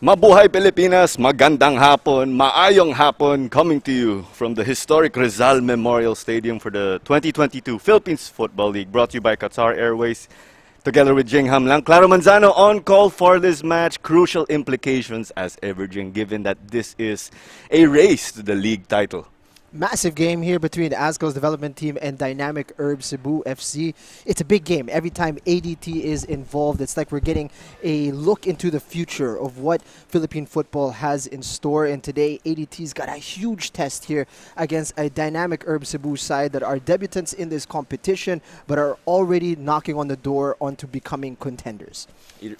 Mabuhay Pilipinas, magandang hapon, maayong hapon, coming to you from the historic Rizal Memorial Stadium for the 2022 Philippines Football League, brought to you by Qatar Airways, together with Jing Hamlang. Claro Manzano on call for this match. Crucial implications as ever, Jing, given that this is a race to the league title. Massive game here between the Azkals development team and Dynamic Herb Cebu FC. It's a big game. Every time ADT is involved, it's like we're getting a look into the future of what Philippine football has in store. And today, ADT's got a huge test here against a Dynamic Herb Cebu side that are debutants in this competition, but are already knocking on the door onto becoming contenders.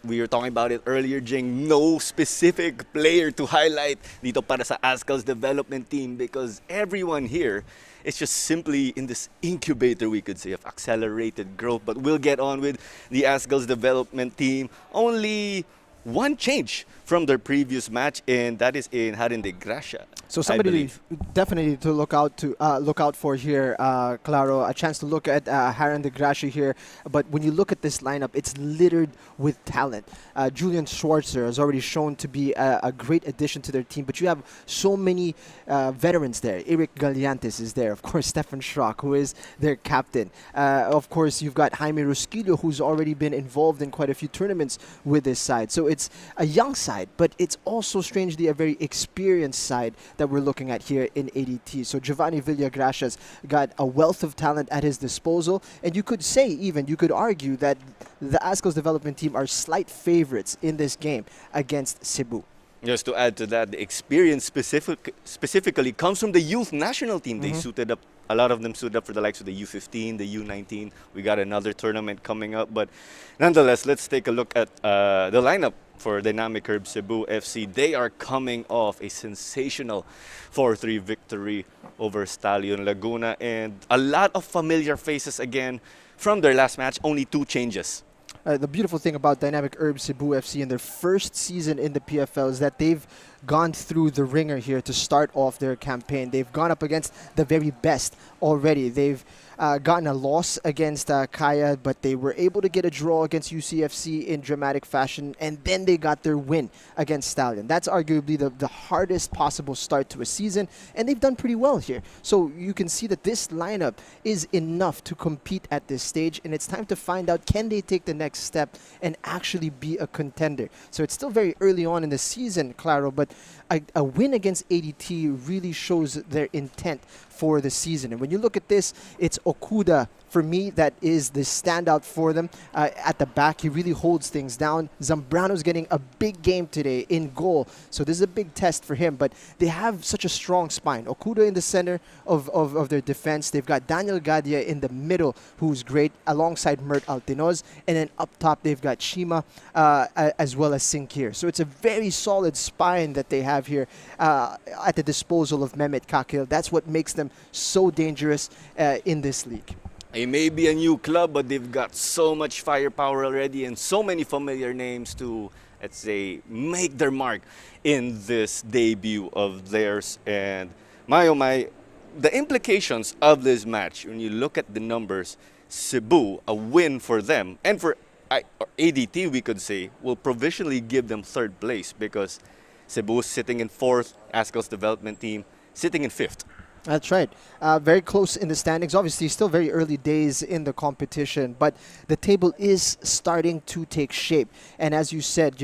We were talking about it earlier, Jing. No specific player to highlight dito para sa Azkals development team because everyone here is just simply in this incubator, we could say, of accelerated growth. But we'll get on with the Azkals development team. Only one change from their previous match, and that is in Harin de Gracia. So somebody definitely to look out for here, Claro. A chance to look at Harin de Gracia here. But when you look at this lineup, it's littered with talent. Julian Schwarzer has already shown to be a great addition to their team. But you have so many veterans there. Eric Galliantes is there. Of course, Stefan Schrock, who is their captain. Of course, you've got Jaime Rusquillo, who's already been involved in quite a few tournaments with this side. So it's a young side, but it's also strangely a very experienced side that we're looking at here in ADT. So Giovanni Villagracia's got a wealth of talent at his disposal, and you could argue that the Azkals development team are slight favorites in this game against Cebu. Just to add to that, the experience specifically comes from the youth national team. They suited up, a lot of them suited up for the likes of the U15, the U19. We got another tournament coming up, but nonetheless, let's take a look at the lineup for Dynamic Herb Cebu FC. They are coming off a sensational 4-3 victory over Stallion Laguna, and a lot of familiar faces again from their last match. Only two changes. The beautiful thing about Dynamic Herb Cebu FC in their first season in the PFL is that they've gone through the ringer here to start off their campaign. They've gone up against the very best already. They've gotten a loss against Kaya, but they were able to get a draw against UCFC in dramatic fashion, and then they got their win against Stallion. That's arguably the hardest possible start to a season, and they've done pretty well here. So you can see that this lineup is enough to compete at this stage, and it's time to find out, can they take the next step and actually be a contender? So it's still very early on in the season, Claro, but a win against ADT really shows their intent for the season. And when you look at this, it's Okuda, for me, that is the standout for them at the back. He really holds things down. Zambrano's getting a big game today in goal, so this is a big test for him. But they have such a strong spine. Okuda in the center of their defense. They've got Daniel Gadia in the middle, who's great, alongside Mert Altinoz. And then up top, they've got Shima as well as Sinkir. So it's a very solid spine that they have here at the disposal of Mehmet Kakil. That's what makes them so dangerous in this league. It may be a new club, but they've got so much firepower already and so many familiar names to, let's say, make their mark in this debut of theirs. And my oh my, the implications of this match, when you look at the numbers, Cebu, a win for them, and for ADT, we could say, will provisionally give them third place because Cebu is sitting in fourth, Azkals development team sitting in fifth. That's right. Very close in the standings. Obviously, still very early days in the competition, but the table is starting to take shape. And as you said,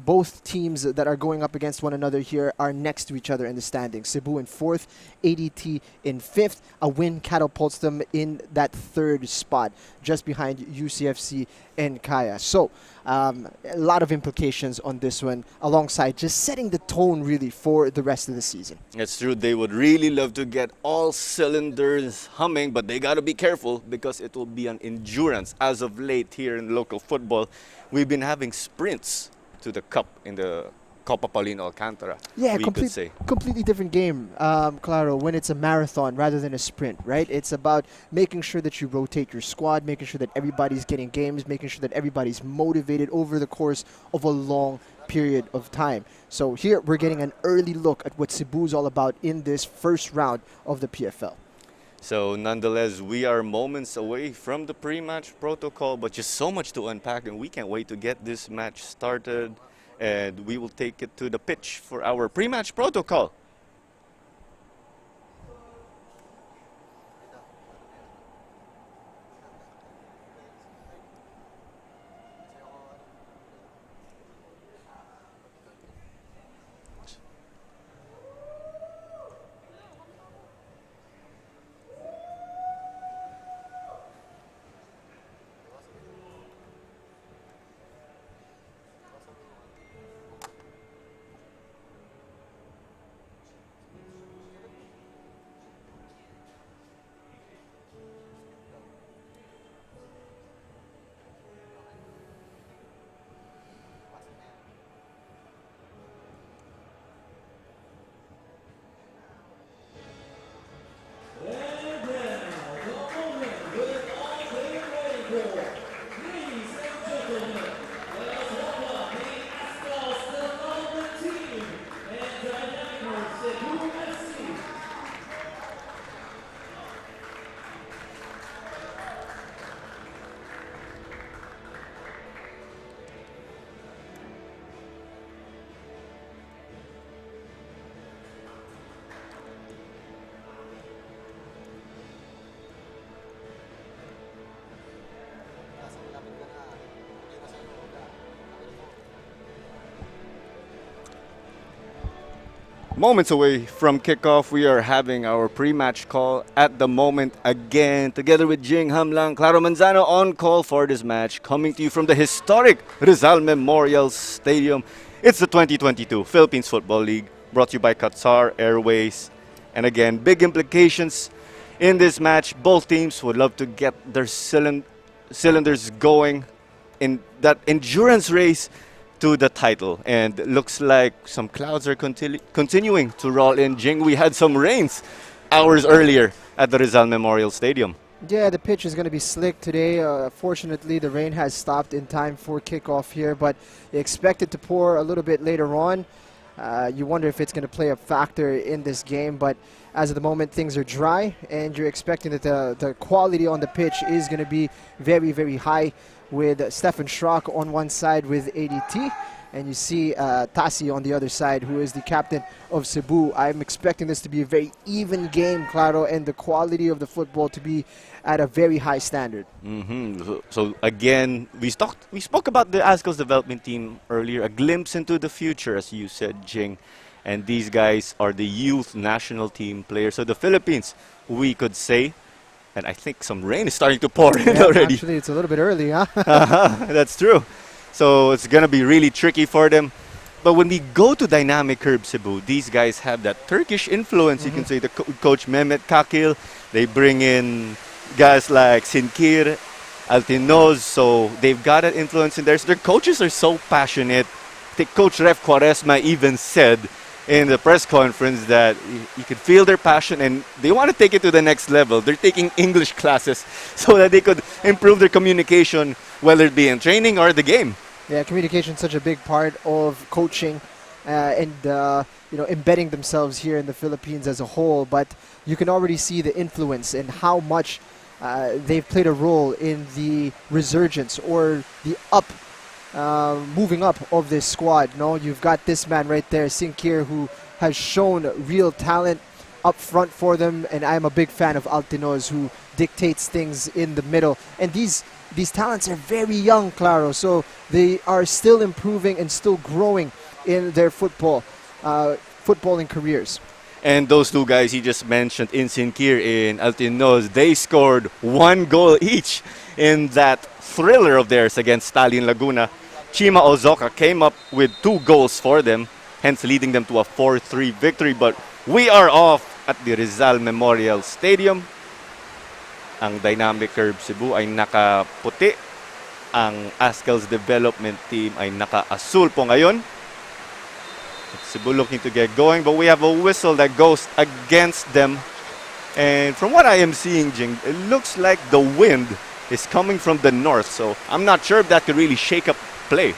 both teams that are going up against one another here are next to each other in the standings. Cebu in fourth, ADT in fifth. A win catapults them in that third spot, just behind UCFC and Kaya. So, a lot of implications on this one, alongside just setting the tone really for the rest of the season. It's true. They would really love to get all cylinders humming, but they got to be careful because it will be an endurance. As of late here in local football, we've been having sprints to the cup in the Copa Paulino Alcantara. Yeah, we could say. Completely different game, Claro, when it's a marathon rather than a sprint, right? It's about making sure that you rotate your squad, making sure that everybody's getting games, making sure that everybody's motivated over the course of a long period of time. So here we're getting an early look at what Cebu's all about in this first round of the PFL. So nonetheless, we are moments away from the pre-match protocol, but just so much to unpack, and we can't wait to get this match started. and we will take it to the pitch for our pre-match protocol. Moments away from kickoff, we are having our pre-match call at the moment again, together with Jing Hamlang, Claro Manzano on call for this match, coming to you from the historic Rizal Memorial Stadium. It's the 2022 Philippines Football League, brought to you by Qatar Airways. And again, big implications in this match. Both teams would love to get their cylinders going in that endurance race to the title, and looks like some clouds are continuing to roll in. Jing, we had some rains hours earlier at the Rizal Memorial Stadium. Yeah, the pitch is going to be slick today. Fortunately, the rain has stopped in time for kickoff here, but they expect it to pour a little bit later on. You wonder if it's going to play a factor in this game, but as of the moment, things are dry, and you're expecting that the quality on the pitch is going to be very, very high, with Stefan Schrock on one side with ADT, and you see Tassi on the other side, who is the captain of Cebu. I'm expecting this to be a very even game, Claro, and the quality of the football to be at a very high standard. So again, we spoke about the Azkals development team earlier, a glimpse into the future, as you said, Jing. And these guys are the youth national team players of the Philippines, we could say. And I think some rain is starting to pour in already. Actually, it's a little bit early, huh? That's true. So it's going to be really tricky for them. But when we go to Dynamic Curb Cebu, these guys have that Turkish influence. You can say the coach Mehmet Kakil. They bring in guys like Sinkir, Altinoz. So they've got that influence in there. So their coaches are so passionate. I think Coach Ref Quaresma even said in the press conference that you could feel their passion, and they want to take it to the next level. They're taking English classes so that they could improve their communication, whether it be in training or the game. Yeah, communication is such a big part of coaching and embedding themselves here in the Philippines as a whole. But you can already see the influence and how much they've played a role in the resurgence or the moving up of this squad. You've got this man right there, Sinkir, who has shown real talent up front for them, and I'm a big fan of Altinoz, who dictates things in the middle. And these talents are very young, Claro, so they are still improving and still growing in their footballing careers. And those two guys he just mentioned, in Sinkir and Altinoz, they scored 1 goal each in that thriller of theirs against Stalin Laguna. Chima Ozoka came up with 2 goals for them, hence leading them to a 4-3 victory. But we are off at the Rizal Memorial Stadium. Ang Dynamic Curb Cebu ay nakaputi. Ang Azkals development team ay naka-asul po ngayon. Cebu looking to get going, but we have a whistle that goes against them. And from what I am seeing, Jing, it looks like the wind is coming from the north, so I'm not sure if that could really shake up play.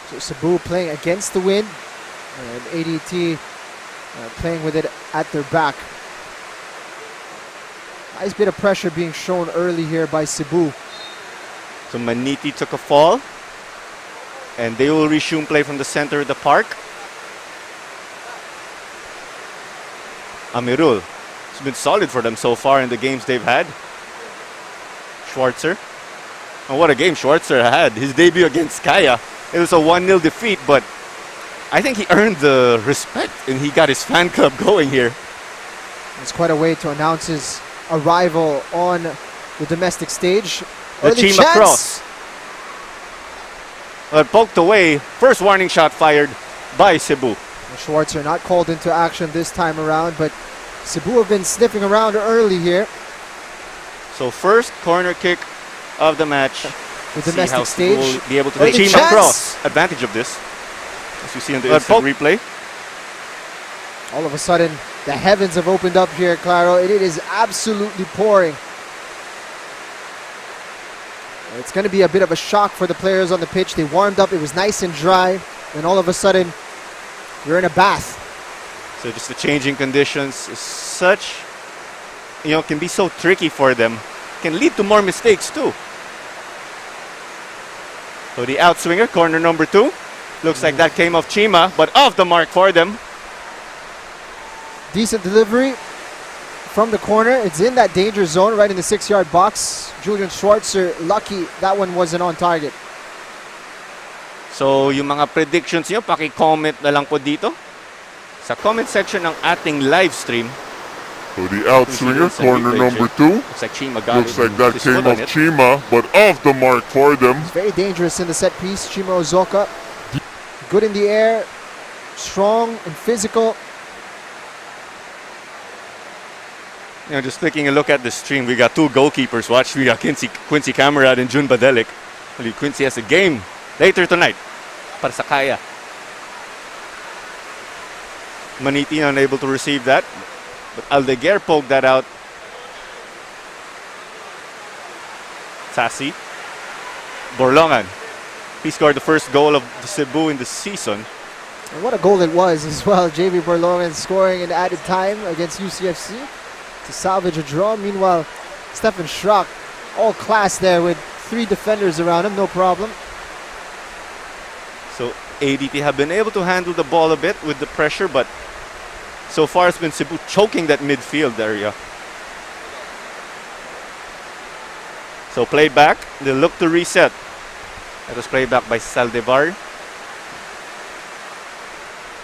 So Cebu playing against the wind, and ADT playing with it at their back. Nice bit of pressure being shown early here by Cebu. So Maniti took a fall. And they will resume play from the center of the park. Amirul. It's been solid for them so far in the games they've had. Schwarzer. And what a game Schwarzer had. His debut against Kaya. It was a 1-0 defeat, but I think he earned the respect and he got his fan club going here. It's quite a way to announce his arrival on the domestic stage. The Early Chima chance. cross. But poked away. First warning shot fired by Cebu. Schwarzer not called into action this time around, but Cebu have been sniffing around early here. So first corner kick of the match. The See domestic how Cebu stage. will be able to Early take Chima chance. cross. Advantage of this. As you see in the instant replay. All of a sudden, the heavens have opened up here, Claro, and it is absolutely pouring. It's going to be a bit of a shock for the players on the pitch. They warmed up, it was nice and dry, and all of a sudden, you're in a bath. So just the changing conditions is such, can be so tricky for them. Can lead to more mistakes too. So the outswinger, corner number 2. Looks like that came off Chima, but off the mark for them. Decent delivery from the corner. It's in that danger zone, right in the 6-yard box. Julian Schwarzer, lucky that one wasn't on target. So yung mga predictions nyo, paki-comment na lang po dito sa comment section ng ating live stream. So the outswinger, corner number 2. Looks like Chima got Looks like that came off Chima, but off the mark for them. It's very dangerous in the set piece. Chima Ozoka, good in the air, strong and physical. Just taking a look at the stream, we got 2 goalkeepers watched. We got Quincy Camarad and Jun Badelic. Quincy has a game later tonight para sa Kaya. Maniti unable to receive that, but Aldeguer poked that out. Sassi. Borlongan. He scored the first goal of the Cebu in the season. And what a goal it was as well. JV Borlongan scoring in added time against UCFC to salvage a draw. Meanwhile, Stefan Schrock, all class there with 3 defenders around him, no problem. So ADT have been able to handle the ball a bit with the pressure, but so far it's been Cebu choking that midfield area. So played back, they look to reset. That was played back by Saldivar.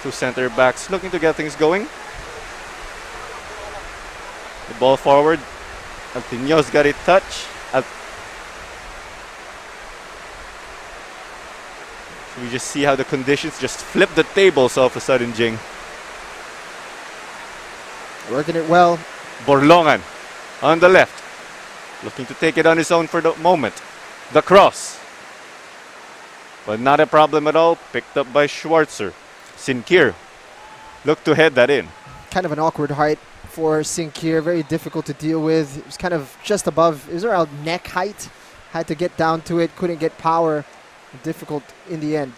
2 center backs looking to get things going. The ball forward. Altiños got it touch. So we just see how the conditions just flip the tables all of a sudden, Jing. Working it well. Borlongan on the left. Looking to take it on his own for the moment. The cross. But not a problem at all. Picked up by Schwarzer. Sinkir looked to head that in. Kind of an awkward height for Sinkir. Very difficult to deal with. It was kind of just above. It was around neck height. Had to get down to it. Couldn't get power. Difficult in the end.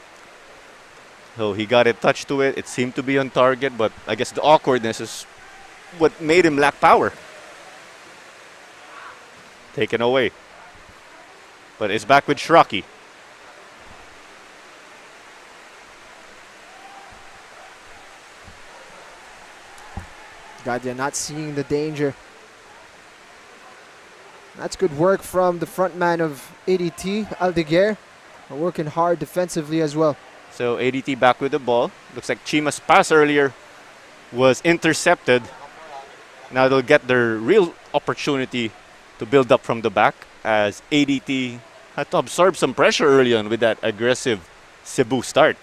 So he got a touch to it. It seemed to be on target, but I guess the awkwardness is what made him lack power. Taken away. But it's back with Shraki. Gadia not seeing the danger. That's good work from the front man of ADT, Aldeguer. Working hard defensively as well. So ADT back with the ball. Looks like Chima's pass earlier was intercepted. Now they'll get their real opportunity to build up from the back as ADT had to absorb some pressure early on with that aggressive Cebu start.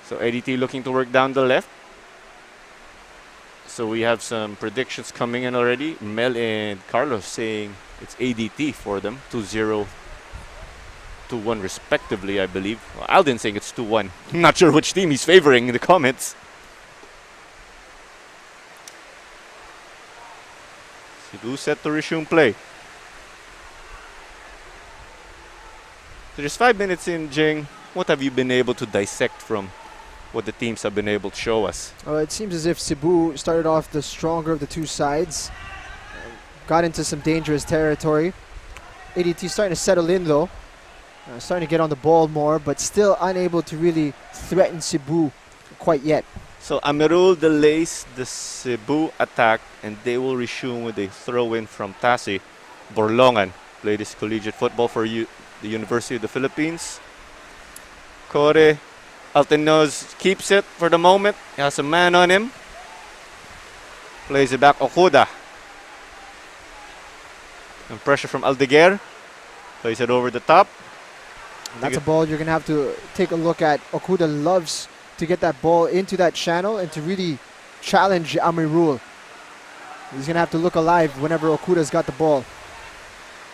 So ADT looking to work down the left. So we have some predictions coming in already. Mel and Carlos saying it's ADT for them. 2-0, 2-1 respectively, I believe. Well, Alden saying it's 2-1. I'm not sure which team he's favoring in the comments. Cebu set to resume play. So just 5 minutes in, Jing. What have you been able to dissect from what the teams have been able to show us? It seems as if Cebu started off the stronger of the 2 sides. got into some dangerous territory. ADT starting to settle in though. Starting to get on the ball more, but still unable to really threaten Cebu quite yet. So Amirul delays the Cebu attack, and they will resume with a throw-in from Tasi. Borlongan played his collegiate football for the University of the Philippines. Kore Altenoz keeps it for the moment. He has a man on him. Plays it back Okuda. And pressure from Aldeguer. Plays it over the top. That's a ball you're going to have to take a look at. Okuda loves to get that ball into that channel and to really challenge Amirul. He's going to have to look alive whenever Okuda's got the ball.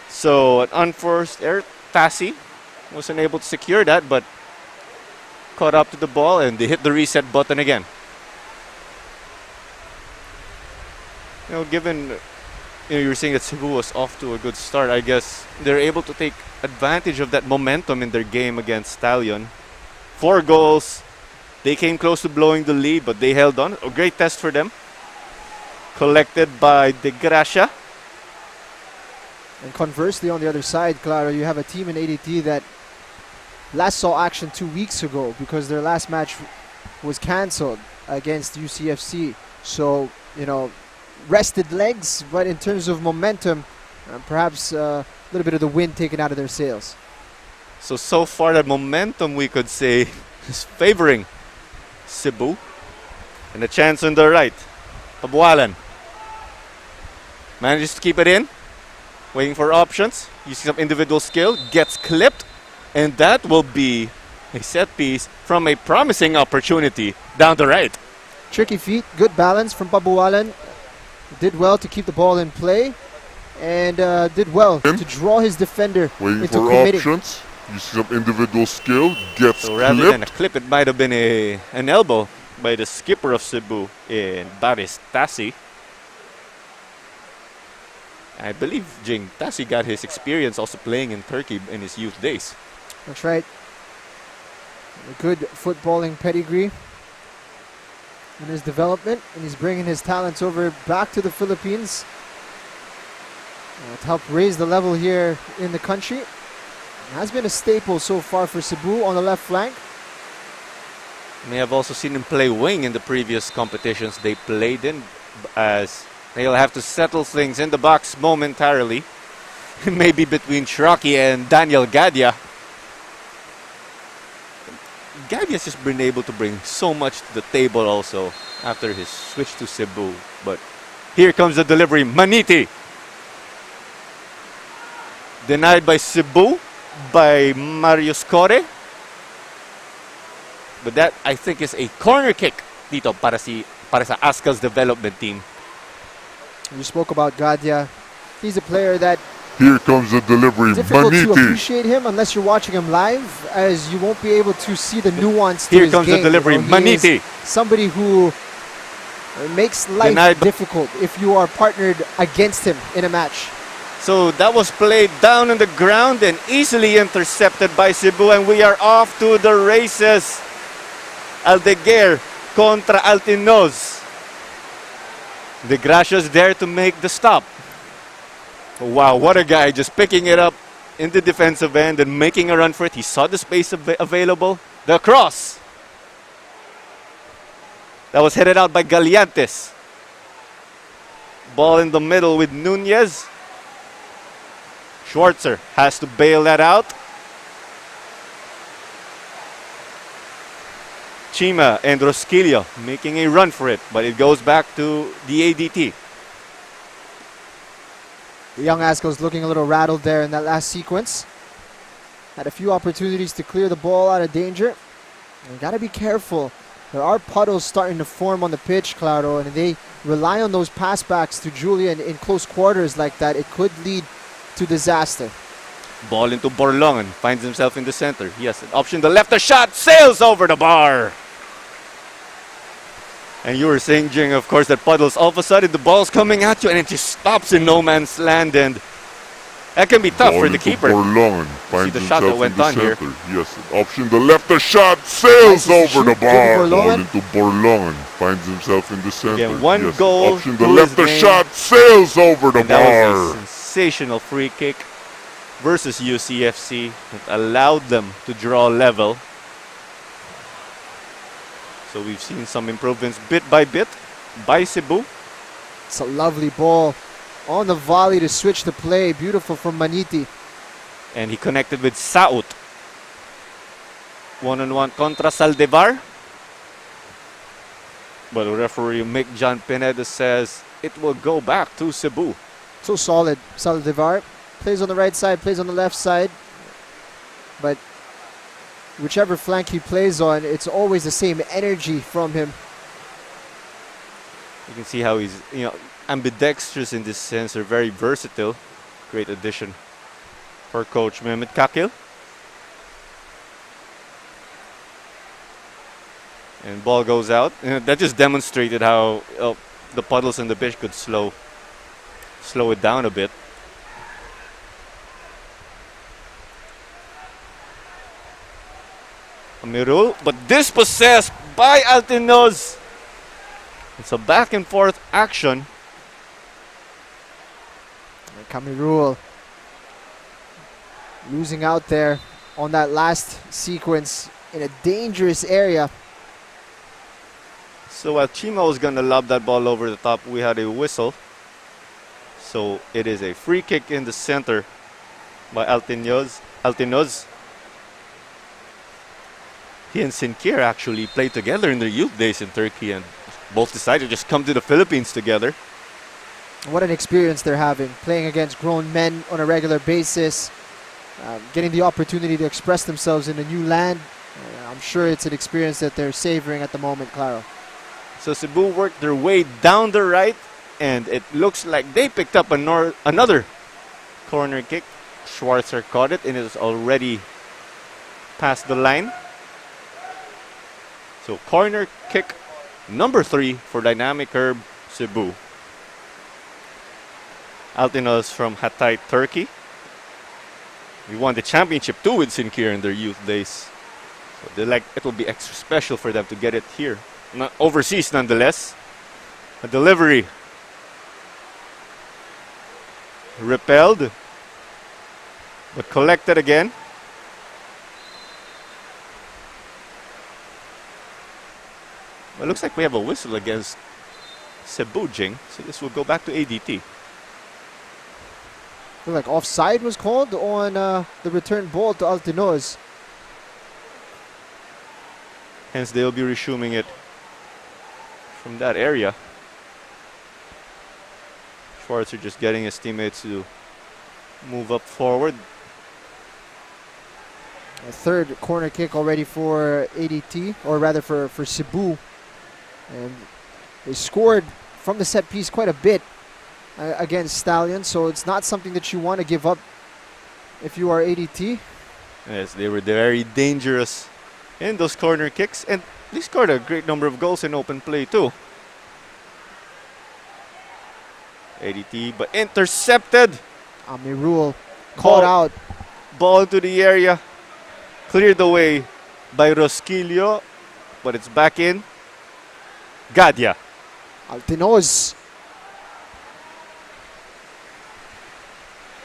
So an unforced error. Tasi wasn't able to secure that, but caught up to the ball, and they hit the reset button again. Given you were saying that Cebu was off to a good start, I guess they're able to take advantage of that momentum in their game against Stallion. 4 goals. They came close to blowing the lead, but they held on. A great test for them. Collected by De Gracia. And conversely, on the other side, Claro, you have a team in ADT that last saw action 2 weeks ago because their last match was cancelled against UCFC. So, rested legs, but in terms of momentum, perhaps a little bit of the wind taken out of their sails. So far that momentum, we could say, is favoring Cebu. And a chance on the right. Pabualan manages to keep it in. Waiting for options. Using some individual skill. Gets clipped. And that will be a set piece from a promising opportunity down the right. Tricky feet. Good balance from Pabualan. Did well to keep the ball in play. And did well to draw his defender Waiting into for committing. options. Using some individual skill. Gets So rather clipped. than a clip, it might have been an elbow by the skipper of Cebu in Baris Tasi. I believe Jing Tasi got his experience also playing in Turkey in his youth days. That's right. A good footballing pedigree in his development, and he's bringing his talents over back to the Philippines to help raise the level here in the country. Has been a staple so far for Cebu on the left flank. May have also seen him play wing in the previous competitions they played in, as they'll have to settle things in the box momentarily. Maybe between Shiraki and Daniel Gadia. Gadia's just been able to bring so much to the table also after his switch to Cebu. But here comes the delivery. Maniti. Denied by Cebu, by Marius Core. But that, I think, is a corner kick dito para sa Azkals development team. You spoke about Gadia. He's a player that Here comes the delivery. difficult to Maniti. appreciate him unless you're watching him live, as you won't be able to see the nuance to Here his comes game. the delivery. He is Maniti. somebody who makes life Denied by- difficult if you are partnered against him in a match. So that was played down on the ground and easily intercepted by Cebu, and we are off to the races. Aldeguer contra Altinoz. De Gracia's there to make the stop. Wow, what a guy, just picking it up in the defensive end and making a run for it. He saw the space available. The cross. That was headed out by Galiantes. Ball in the middle with Nunez. Schwarzer has to bail that out. Chima and Rosquillo making a run for it, but it goes back to the ADT. The young Azkals looking a little rattled there in that last sequence. Had a few opportunities to clear the ball out of danger. You got to be careful. There are puddles starting to form on the pitch, Claudio, and they rely on those pass backs to Julian in close quarters like that. It could lead to disaster. Ball into Borlongan, finds himself in the center. He has an option to left, a shot, sails over the bar. And you were saying, Jing, of course, that puddles, all of a sudden the ball's coming at you and it just stops in no man's land, and That can be tough Ball for the into keeper. Borlon See finds the shot that himself in went the on here. center. Yes, option the left. The shot sails Nice over the shoot, bar. Borlon. Ball into Borlon finds himself in the center. Again, one yes, goal option the to left. his The name. shot sails over the And that was a bar. sensational free kick versus UCFC that allowed them to draw level. So we've seen some improvements bit by Cebu. It's a lovely ball on the volley to switch the play. Beautiful from Maniti. And he connected with Saut. One-on-one contra Saldivar. But referee Mick John Pineda says it will go back to Cebu. So solid. Saldivar plays on the right side, plays on the left side. But whichever flank he plays on, it's always the same energy from him. You can see how he's, ambidextrous in this sense, or very versatile. Great addition for Coach Mehmet Kakil. And ball goes out. That just demonstrated how the puddles in the pitch could slow it down a bit. Amirul, but dispossessed by Altinoz. It's a back and forth action. Camirul losing out there on that last sequence in a dangerous area. So while Chima was going to lob that ball over the top, we had a whistle. So it is a free kick in the center by Altinoz. He and Sinkir actually played together in their youth days in Turkey, and both decided to just come to the Philippines together. What an experience they're having, playing against grown men on a regular basis, getting the opportunity to express themselves in a new land. I'm sure it's an experience that they're savoring at the moment, Claro. So Cebu worked their way down the right, and it looks like they picked up another corner kick. Schwarzer caught it, and it was already past the line. So corner kick number 3 for Dynamic Herb Cebu. Altinoz from Hatay, Turkey. We won the championship too with Sinkir in their youth days. So it'll be extra special for them to get it here. Not overseas nonetheless. A delivery. Repelled. But collected again. Well, it looks like we have a whistle against Cebu, Jing. So this will go back to ADT. Looked like offside was called on the return ball to Altinoz. Hence, they'll be resuming it from that area. Schwarzer just getting his teammates to move up forward. A third corner kick already for ADT, or rather for Cebu. And they scored from the set piece quite a bit against Stallion, so it's not something that you want to give up if you are ADT. Yes, they were very dangerous in those corner kicks, and they scored a great number of goals in open play too. ADT, but intercepted. Amirul caught out. Ball to the area, cleared away by Rosquillo, but it's back in. Gadia. Altinoz.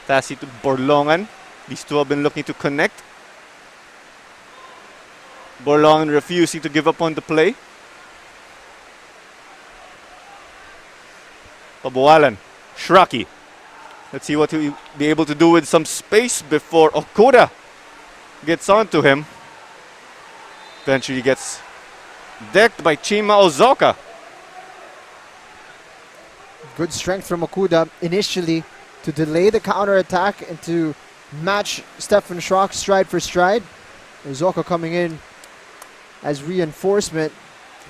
Tassi to Borlongan. These two have been looking to connect. Borlongan refusing to give up on the play. Pabualan. Shraki. Let's see what he'll be able to do with some space before Okuda gets onto him. Eventually gets decked by Chima Ozoka. Good strength from Okuda initially to delay the counter-attack and to match Stefan Schrock stride for stride. Ozoka coming in as reinforcement,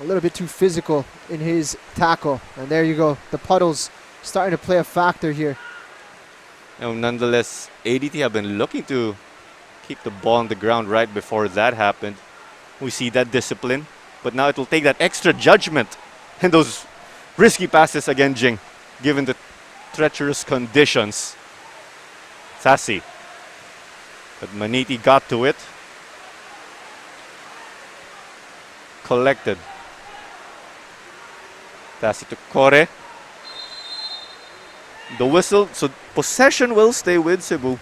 a little bit too physical in his tackle. And there you go, the puddles starting to play a factor here. Nonetheless, ADT have been looking to keep the ball on the ground right before that happened. We see that discipline, but now it will take that extra judgment and those risky passes again, Jing, given the treacherous conditions. Tassi. But Maniti got to it. Collected. Tassi to Kore. The whistle, so possession will stay with Cebu.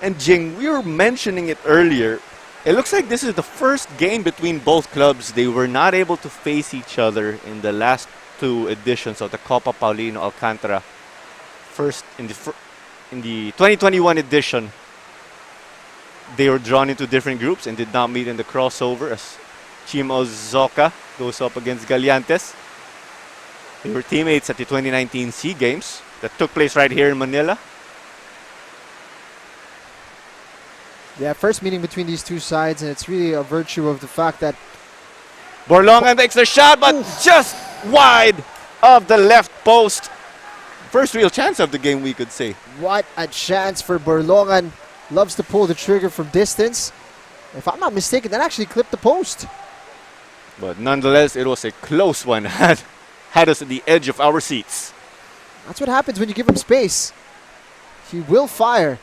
And Jing, we were mentioning it earlier. It looks like this is the first game between both clubs. They were not able to face each other in the last two editions of the Copa Paulino Alcantara. First in the 2021 edition, they were drawn into different groups and did not meet in the crossover as Chimo Zoka goes up against Galiantes. They were teammates at the 2019 SEA Games that took place right here in Manila. Yeah, first meeting between these two sides, and it's really a virtue of the fact that Borlongan makes the shot, but just wide of the left post. First real chance of the game, we could say. what a chance for Borlongan. Loves to pull the trigger from distance. If I'm not mistaken, that actually clipped the post. But nonetheless, it was a close one. Had us at the edge of our seats. That's what happens when you give him space. He will fire.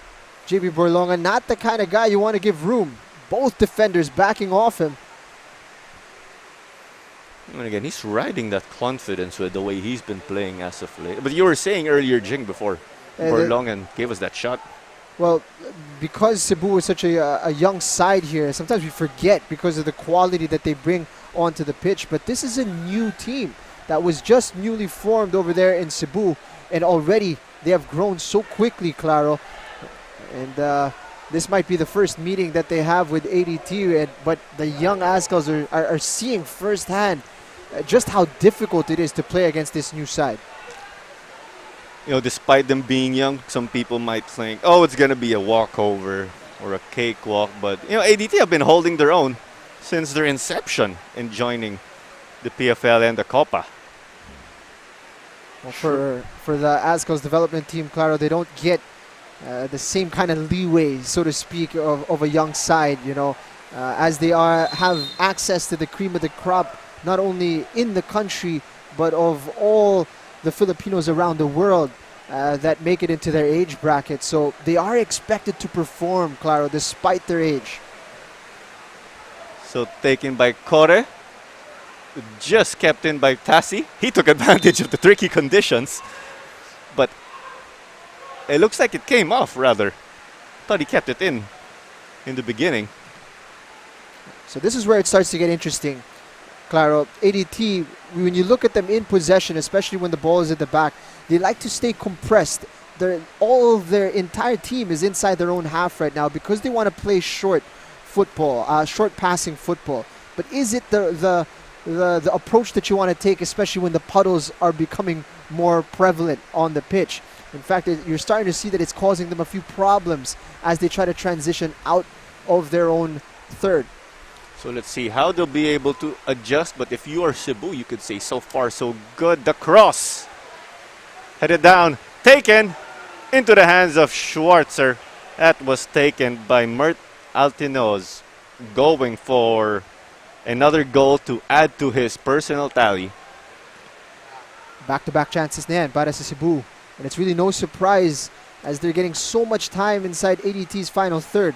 JB Borlongan, not the kind of guy you want to give room. Both defenders backing off him. And again, he's riding that confidence with the way he's been playing as of late. But you were saying earlier, Jing, before Borlongan gave us that shot. Well, because Cebu is such a young side here, sometimes we forget because of the quality that they bring onto the pitch. But this is a new team that was just newly formed over there in Cebu. And already they have grown so quickly, Claro. And this might be the first meeting that they have with ADT. But the young Azkals are seeing firsthand just how difficult it is to play against this new side. You know, despite them being young, some people might think, oh, it's going to be a walkover or a cakewalk. But, you know, ADT have been holding their own since their inception in joining the PFL and the Copa. Well, for the Azkals development team, Claro, they don't get the same kind of leeway, so to speak, of a young side, you know, as they have access to the cream of the crop, not only in the country, but of all the Filipinos around the world that make it into their age bracket. So they are expected to perform, Claro, despite their age. So taken by Kore, just kept in by Tassi. He took advantage of the tricky conditions, but it looks like it came off, rather. Thought he kept it in the beginning. So this is where it starts to get interesting, Claro. ADT, when you look at them in possession, especially when the ball is at the back, they like to stay compressed. All of their entire team is inside their own half right now because they want to play short football, short passing football. But is it the approach that you want to take, especially when the puddles are becoming more prevalent on the pitch? In fact, you're starting to see that it's causing them a few problems as they try to transition out of their own third. So let's see how they'll be able to adjust. But if you are Cebu, you could say so far so good. The cross headed down, taken into the hands of Schwarzer. That was taken by Mert Altinoz, going for another goal to add to his personal tally. Back-to-back chances na yan para sa Cebu. And it's really no surprise as they're getting so much time inside ADT's final third.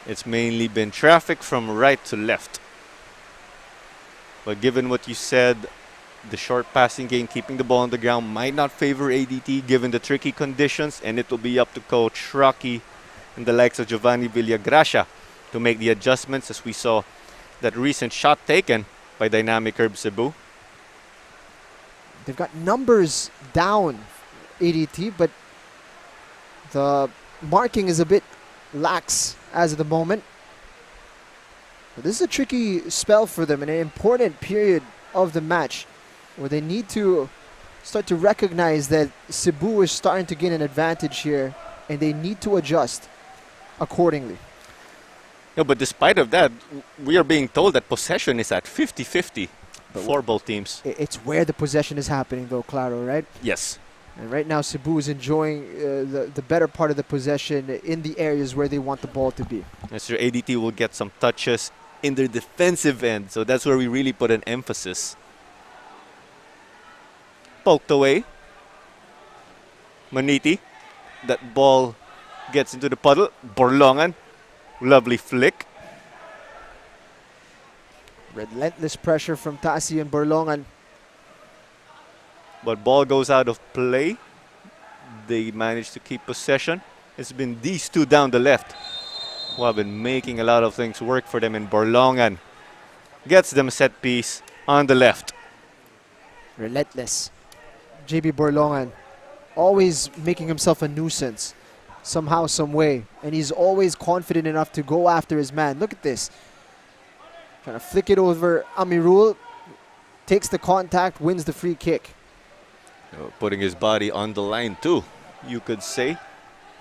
It's mainly been traffic from right to left. But given what you said, the short passing game, keeping the ball on the ground, might not favor ADT given the tricky conditions, and it will be up to Coach Rocky and the likes of Giovanni Villagracia to make the adjustments, as we saw that recent shot taken by Dynamic Herb Cebu. They've got numbers down, ADT, but the marking is a bit lax as of the moment. But this is a tricky spell for them and an important period of the match where they need to start to recognize that Cebu is starting to gain an advantage here and they need to adjust accordingly. No, but despite of that, we are being told that possession is at 50-50 for both teams. It's where the possession is happening though, Claro, right? Yes. And right now Cebu is enjoying the better part of the possession in the areas where they want the ball to be. Mr. ADT will get some touches in their defensive end, so that's where we really put an emphasis. Poked away. Maniti. That ball gets into the puddle. Borlongan. Lovely flick. Relentless pressure from Tasi and Borlongan. But ball goes out of play. They manage to keep possession. It's been these two down the left who have been making a lot of things work for them. And Borlongan gets them a set piece on the left. Relentless. JB Borlongan always making himself a nuisance somehow, some way. And he's always confident enough to go after his man. Look at this. Trying to flick it over Amirul. Takes the contact, wins the free kick. Putting his body on the line too, you could say.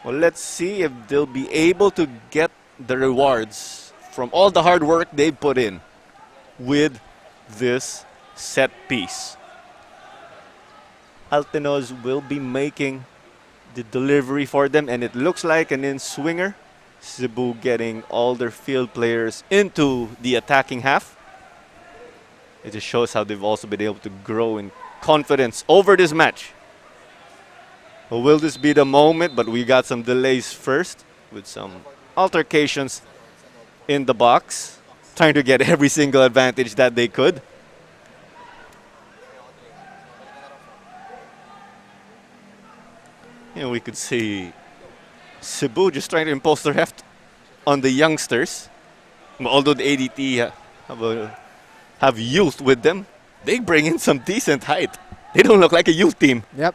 Well, let's see if they'll be able to get the rewards from all the hard work they put in with this set piece. Altenos will be making the delivery for them, and it looks like an in-swinger. Cebu getting all their field players into the attacking half. It just shows how they've also been able to grow in confidence over this match. Well, will this be the moment? But we got some delays first with some altercations in the box, trying to get every single advantage that they could. We could see Cebu just trying to impose their heft on the youngsters. Although the ADT have youth with them, they bring in some decent height. They don't look like a youth team. Yep.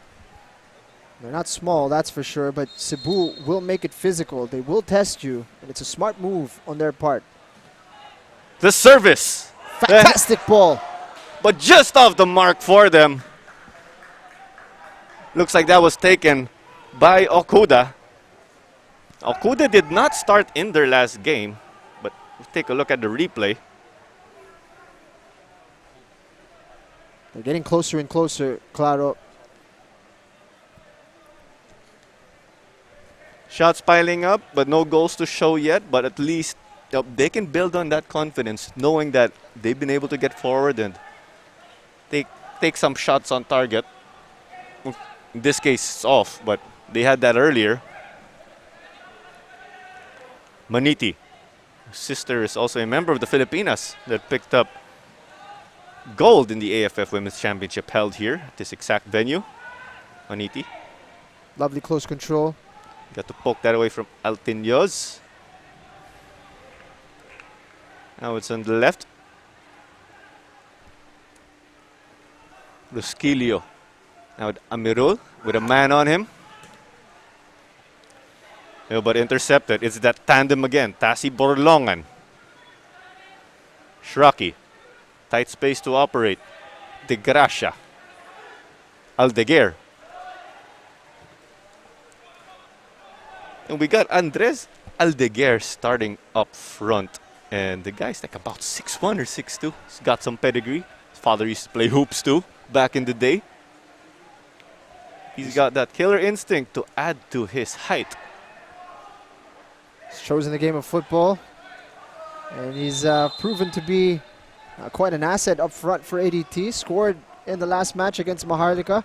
They're not small, that's for sure, but Cebu will make it physical. They will test you, and it's a smart move on their part. The service. Fantastic ball. But just off the mark for them. Looks like that was taken by Okuda. Okuda did not start in their last game, but take a look at the replay. They're getting closer and closer, Claro. Shots piling up, but no goals to show yet. But at least they can build on that confidence, knowing that they've been able to get forward and take some shots on target. In this case, it's off, but they had that earlier. Maniti, his sister, is also a member of the Filipinas that picked up gold in the AFF Women's Championship held here at this exact venue. Maniti. Lovely close control. Got to poke that away from Altinos. Now it's on the left. Rusquillo. Now with Amirul with a man on him. But intercepted. It's that tandem again. Tasi Borlongan. Shraki. Tight space to operate. De Gracia. Aldeguer. And we got Andres Aldeguer starting up front. And the guy's like about 6'1 or 6'2. He's got some pedigree. His father used to play hoops too back in the day. He's got that killer instinct to add to his height. He's chosen the game of football. And he's proven to be quite an asset up front for ADT. Scored in the last match against Maharlika.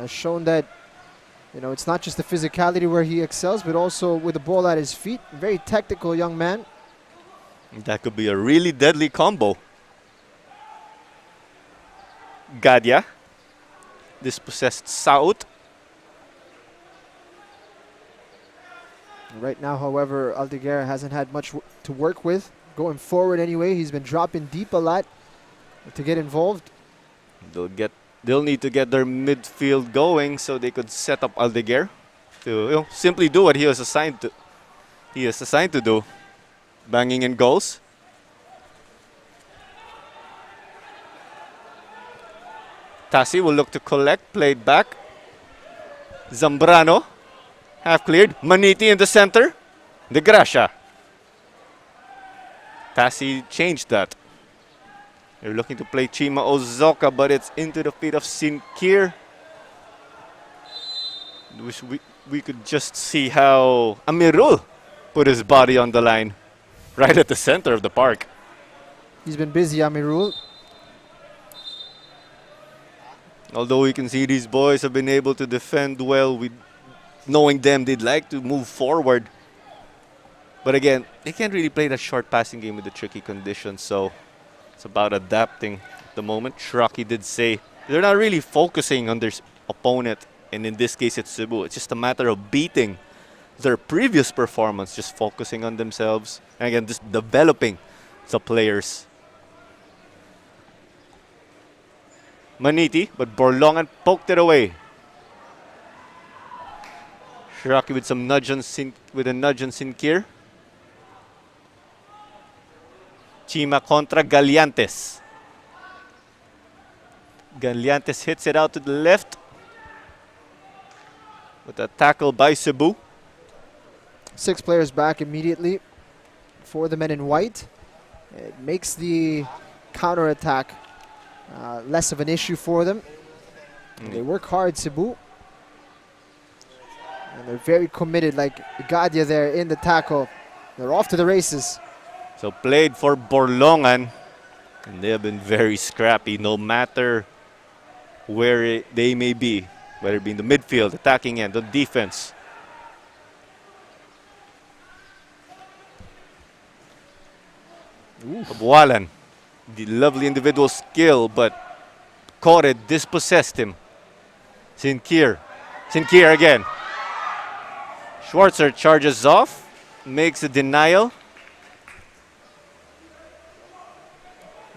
Shown that, it's not just the physicality where he excels, but also with the ball at his feet. Very technical young man. That could be a really deadly combo. Gadia. Dispossessed Saut. Right now, however, Aldeguer hasn't had much to work with. Going forward anyway, he's been dropping deep a lot to get involved. They'll need to get their midfield going so they could set up Aldeguer to simply do what he was assigned to. He is assigned to do, banging in goals. Tasi will look to collect, played back. Zambrano, half cleared. Maniti in the center. De Gracia. Tasi changed that. They're looking to play Chima Ozoka, but it's into the feet of Sinkir. Wish we could just see how Amirul put his body on the line right at the center of the park. He's been busy, Amirul. Although you can see these boys have been able to defend well, with knowing them, they'd like to move forward. But again, they can't really play the short passing game with the tricky conditions, so it's about adapting at the moment. Shraki did say they're not really focusing on their opponent, and in this case it's Cebu. It's just a matter of beating their previous performance, just focusing on themselves, and again, just developing the players. Maniti, but Borlongan poked it away. Shraki with some nudge on with a nudge on Sinkir. Chima contra Galiantes. Galiantes hits it out to the left with a tackle by Cebu. 6 players back immediately for the men in white. It makes the counterattack less of an issue for them. They work hard, Cebu. And they're very committed, like Gadia there in the tackle. They're off to the races. So played for Borlongan, and they have been very scrappy no matter where they may be, whether it be in the midfield, attacking end, on defense. Abualan, the lovely individual skill, but Kore dispossessed him. Sinkir again. Schwarzer charges off, makes a denial.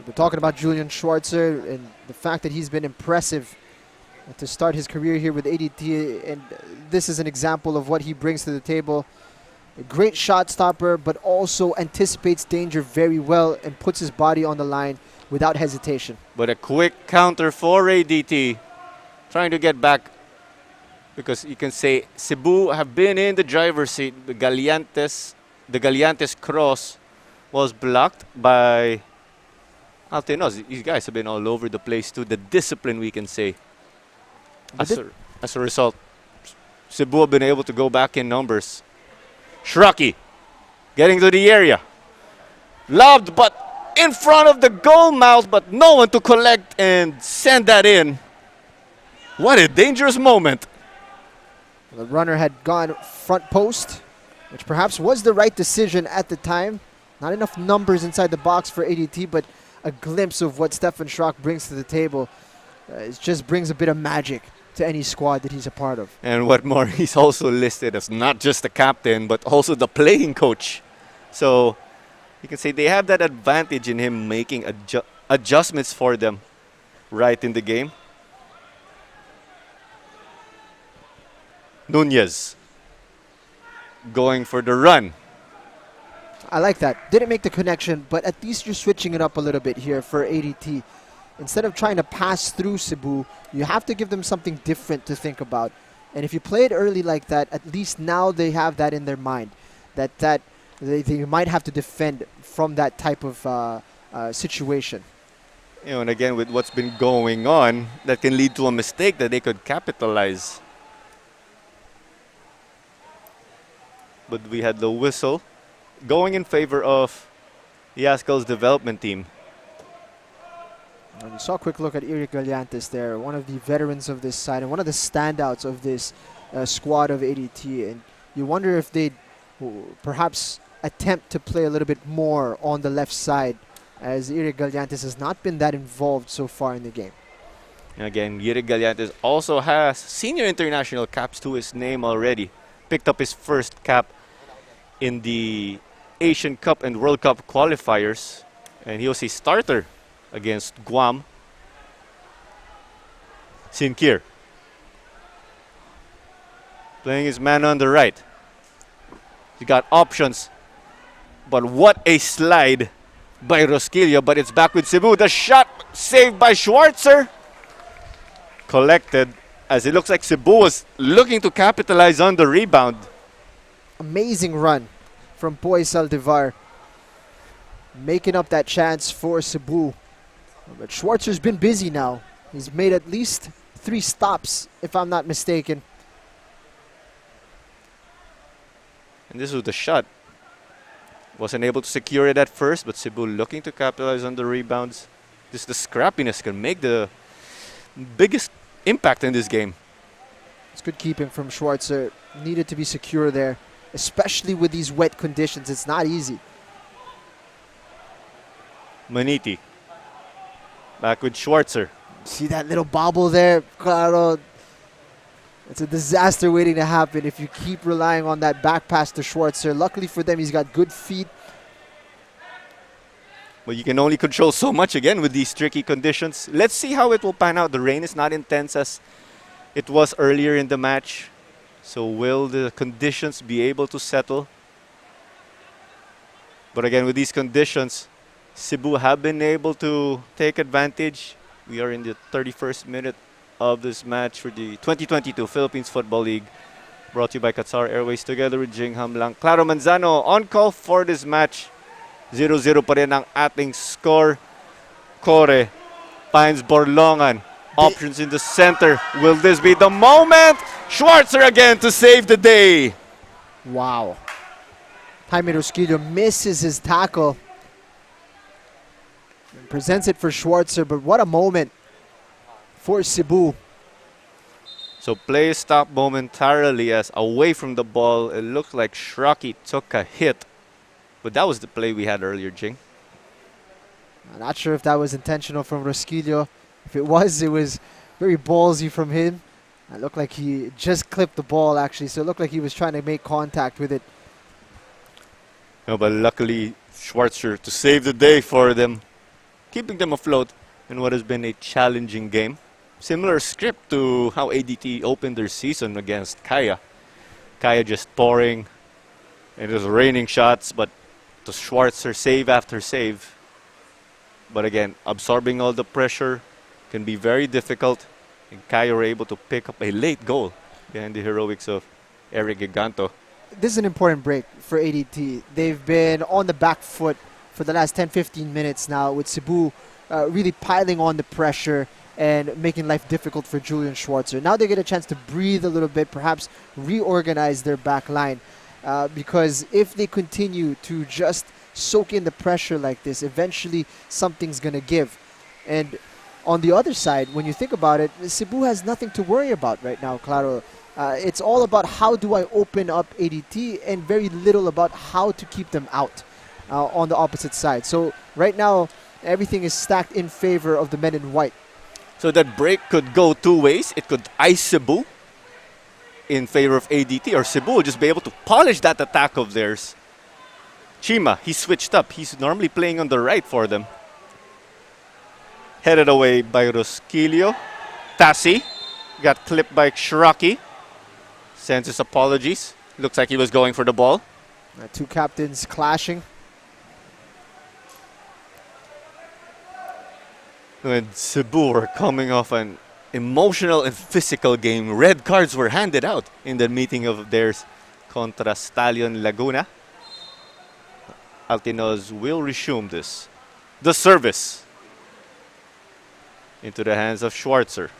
We're talking about Julian Schwarzer and the fact that he's been impressive to start his career here with ADT, and this is an example of what he brings to the table. A great shot stopper, but also anticipates danger very well and puts his body on the line without hesitation. But a quick counter for ADT, trying to get back, because you can say Cebu have been in the driver's seat. The Galiantes cross was blocked by Altenos. These guys have been all over the place too. The discipline, we can say. As a result, Cebu have been able to go back in numbers. Shraki getting to the area. Lobbed, but in front of the goal mouth, but no one to collect and send that in. What a dangerous moment. The runner had gone front post, which perhaps was the right decision at the time. Not enough numbers inside the box for ADT, but a glimpse of what Stefan Schrock brings to the table. It just brings a bit of magic to any squad that he's a part of. And what more, he's also listed as not just the captain, but also the playing coach. So you can say they have that advantage in him making adjustments for them right in the game. Nunez going for the run. I like that. Didn't make the connection, but at least you're switching it up a little bit here for ADT. Instead of trying to pass through Cebu, you have to give them something different to think about. And if you play it early like that, at least now they have that in their mind, that they might have to defend from that type of situation. You know, and again, with what's been going on, that can lead to a mistake that they could capitalize. But we had the whistle going in favor of the Azkals development team. And you saw a quick look at Eric Galiantes there, one of the veterans of this side and one of the standouts of this squad of ADT. And you wonder if they'd perhaps attempt to play a little bit more on the left side, as Eric Galiantes has not been that involved so far in the game. And again, Eric Galiantes also has senior international caps to his name already. Picked up his first cap in the Asian Cup and World Cup qualifiers, and he was a starter against Guam. Sinkir playing his man on the right. He got options, but what a slide by Rosquillo, but it's back with Cebu. The shot saved by Schwarzer. Collected, as it looks like Cebu was looking to capitalize on the rebound. Amazing run from Boy Saldivar, making up that chance for Cebu. But Schwarzer's been busy now. He's made at least 3 stops, if I'm not mistaken. And this was the shot. Wasn't able to secure it at first, but Cebu looking to capitalize on the rebounds. Just the scrappiness can make the biggest impact in this game. It's good keeping from Schwarzer. Needed to be secure there, especially with these wet conditions. It's not easy. Maniti. Back with Schwarzer. See that little bobble there? Claro. It's a disaster waiting to happen if you keep relying on that back pass to Schwarzer. Luckily for them, he's got good feet. But you can only control so much again with these tricky conditions. Let's see how it will pan out. The rain is not intense as it was earlier in the match. So will the conditions be able to settle? But again, with these conditions, Cebu have been able to take advantage. We are in the 31st minute of this match for the 2022 Philippines Football League. Brought to you by Qatar Airways together with Jing Hamlang. Claro Manzano on call for this match. 0-0 pa rin ang ating score. Kore finds Borlongan. Options in the center. Will this be the moment? Schwarzer again to save the day. Wow. Jaime Rosquillo misses his tackle. And presents it for Schwarzer, but what a moment for Cebu. So play stopped momentarily as away from the ball. It looked like Shraki took a hit. But that was the play we had earlier, Jing. I'm not sure if that was intentional from Rosquillo. If it was very ballsy from him. It looked like he just clipped the ball, actually. So it looked like he was trying to make contact with it. No, but luckily, Schwarzer to save the day for them, keeping them afloat in what has been a challenging game. Similar script to how ADT opened their season against Kaya. Kaya just pouring. It was raining shots, but to Schwarzer save after save. But again, absorbing all the pressure can be very difficult. And Kaya were able to pick up a late goal behind the heroics of Eric Giganto. This is an important break for ADT. They've been on the back foot for the last 10-15 minutes now, with Cebu really piling on the pressure and making life difficult for Julian Schwarzer. Now they get a chance to breathe a little bit, perhaps reorganize their back line. Because if they continue to just soak in the pressure like this, eventually something's going to give. And on the other side, when you think about it, Cebu has nothing to worry about right now, Claro. It's all about how do I open up ADT and very little about how to keep them out on the opposite side. So right now, everything is stacked in favor of the men in white. So that break could go two ways. It could ice Cebu in favor of ADT, or Cebu will just be able to polish that attack of theirs. Chima, he switched up. He's normally playing on the right for them. Headed away by Rosquillo. Tassi got clipped by Shraki. Sends his apologies. Looks like he was going for the ball. Two captains clashing. When Cebu were coming off an emotional and physical game, red cards were handed out in the meeting of theirs contra Stallion Laguna. Altinos will resume this. The service into the hands of Schwarzer.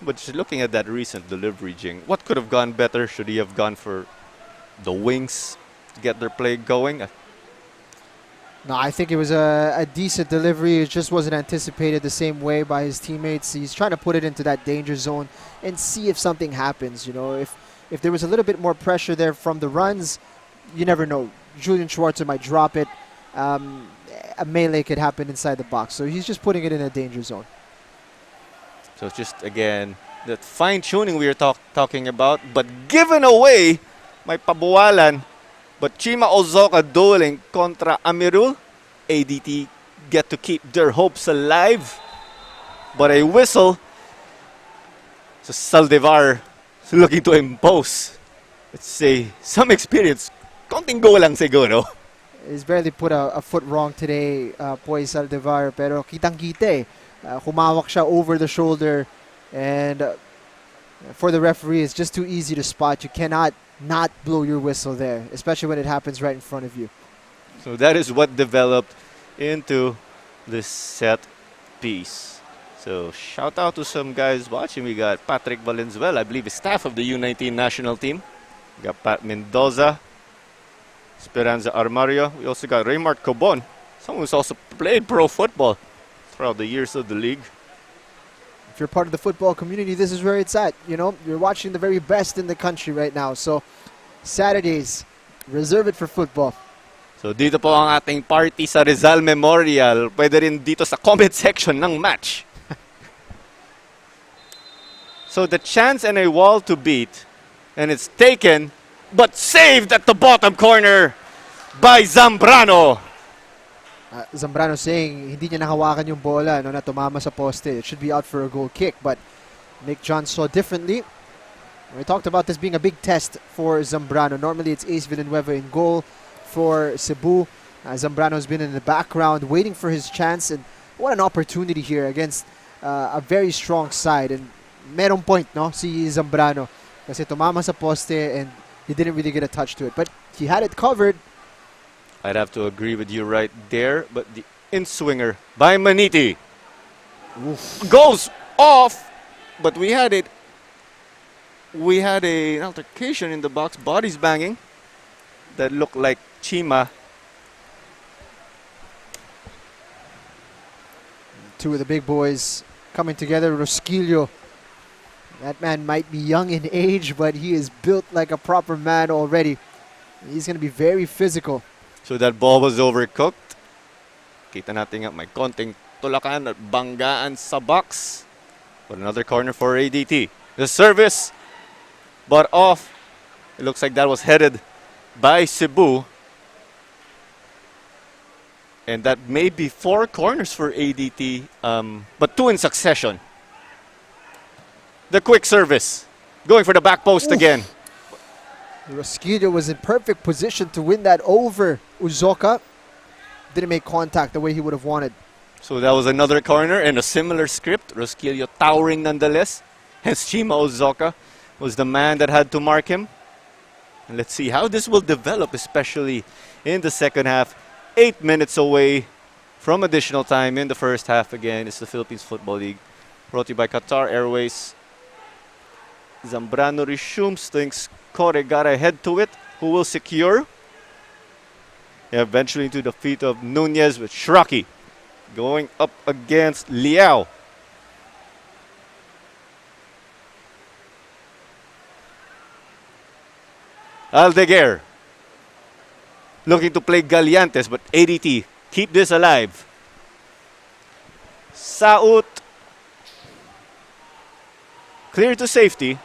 But just looking at that recent delivery, Jing, what could have gone better? Should he have gone for the wings to get their play going? No, I think it was a decent delivery. It just wasn't anticipated the same way by his teammates. He's trying to put it into that danger zone and see if something happens. You know, if there was a little bit more pressure there from the runs, you never know. Julian Schwarzer might drop it. A melee could happen inside the box. So he's just putting it in a danger zone. So it's just, again, that fine-tuning we were talking about, but given away, may pabuwalan. But Chima Ozoka dueling contra Amirul. ADT get to keep their hopes alive. But a whistle. So Saldivar looking to impose, let's say, some experience. Konting go lang siguro. He's barely put a foot wrong today, Poy Saldivar. Pero kitang-kita humawak siya over the shoulder. And for the referee, it's just too easy to spot. You cannot not blow your whistle there, especially when it happens right in front of you. So that is what developed into this set piece. So shout out to some guys watching. We got Patrick Valenzuela, I believe is staff of the U19 national team. We got Pat Mendoza, Esperanza Armario. We also got Raymart Cobon, someone who's also played pro football. throughout the years of the league. If you're part of the football community, this is where it's at. You know, you're watching the very best in the country right now. So, Saturdays, reserve it for football. So dito po ang ating party sa Rizal Memorial. Pwede rin dito sa comment section ng match. So the chance and a wall to beat. And it's taken, but saved at the bottom corner by Zambrano. Zambrano saying hindi niya nahawakan yung bola no, na tumama sa poste. It should be out for a goal kick, but Nick John saw differently. We talked about this being a big test for Zambrano. Normally it's Ace Villanueva in goal for Cebu. Zambrano's been in the background waiting for his chance, and what an opportunity here against a very strong side. And merong point, no, si Zambrano. Kasi tumama sa poste and he didn't really get a touch to it. But he had it covered. I'd have to agree with you right there, but the in-swinger by Maniti goes off, but we had an altercation in the box, bodies banging, that looked like Chima. Two of the big boys coming together. Rosquillo, that man might be young in age, but he is built like a proper man already. He's going to be very physical. So that ball was overcooked. Kita natin nga may konting tulakan at banggaan sa box. But another corner for ADT. The service, but off. It looks like that was headed by Cebu. And that may be 4 corners for ADT, but 2 in succession. The quick service, going for the back post again. Rosquillo was in perfect position to win that over Uzoka. Didn't make contact the way he would have wanted. So that was another corner and a similar script. Rosquillo towering nonetheless. Hence Chima Uzoka was the man that had to mark him. And let's see how this will develop, especially in the second half. 8 minutes away from additional time in the first half. Again, it's the Philippines Football League. Brought to you by Qatar Airways. Zambrano resumes, thinks Kore got ahead to it. Who will secure? Eventually into the feet of Nunez with Shraki going up against Liao. Aldeguer looking to play Galiantes, but ADT keep this alive. Saut clear to safety.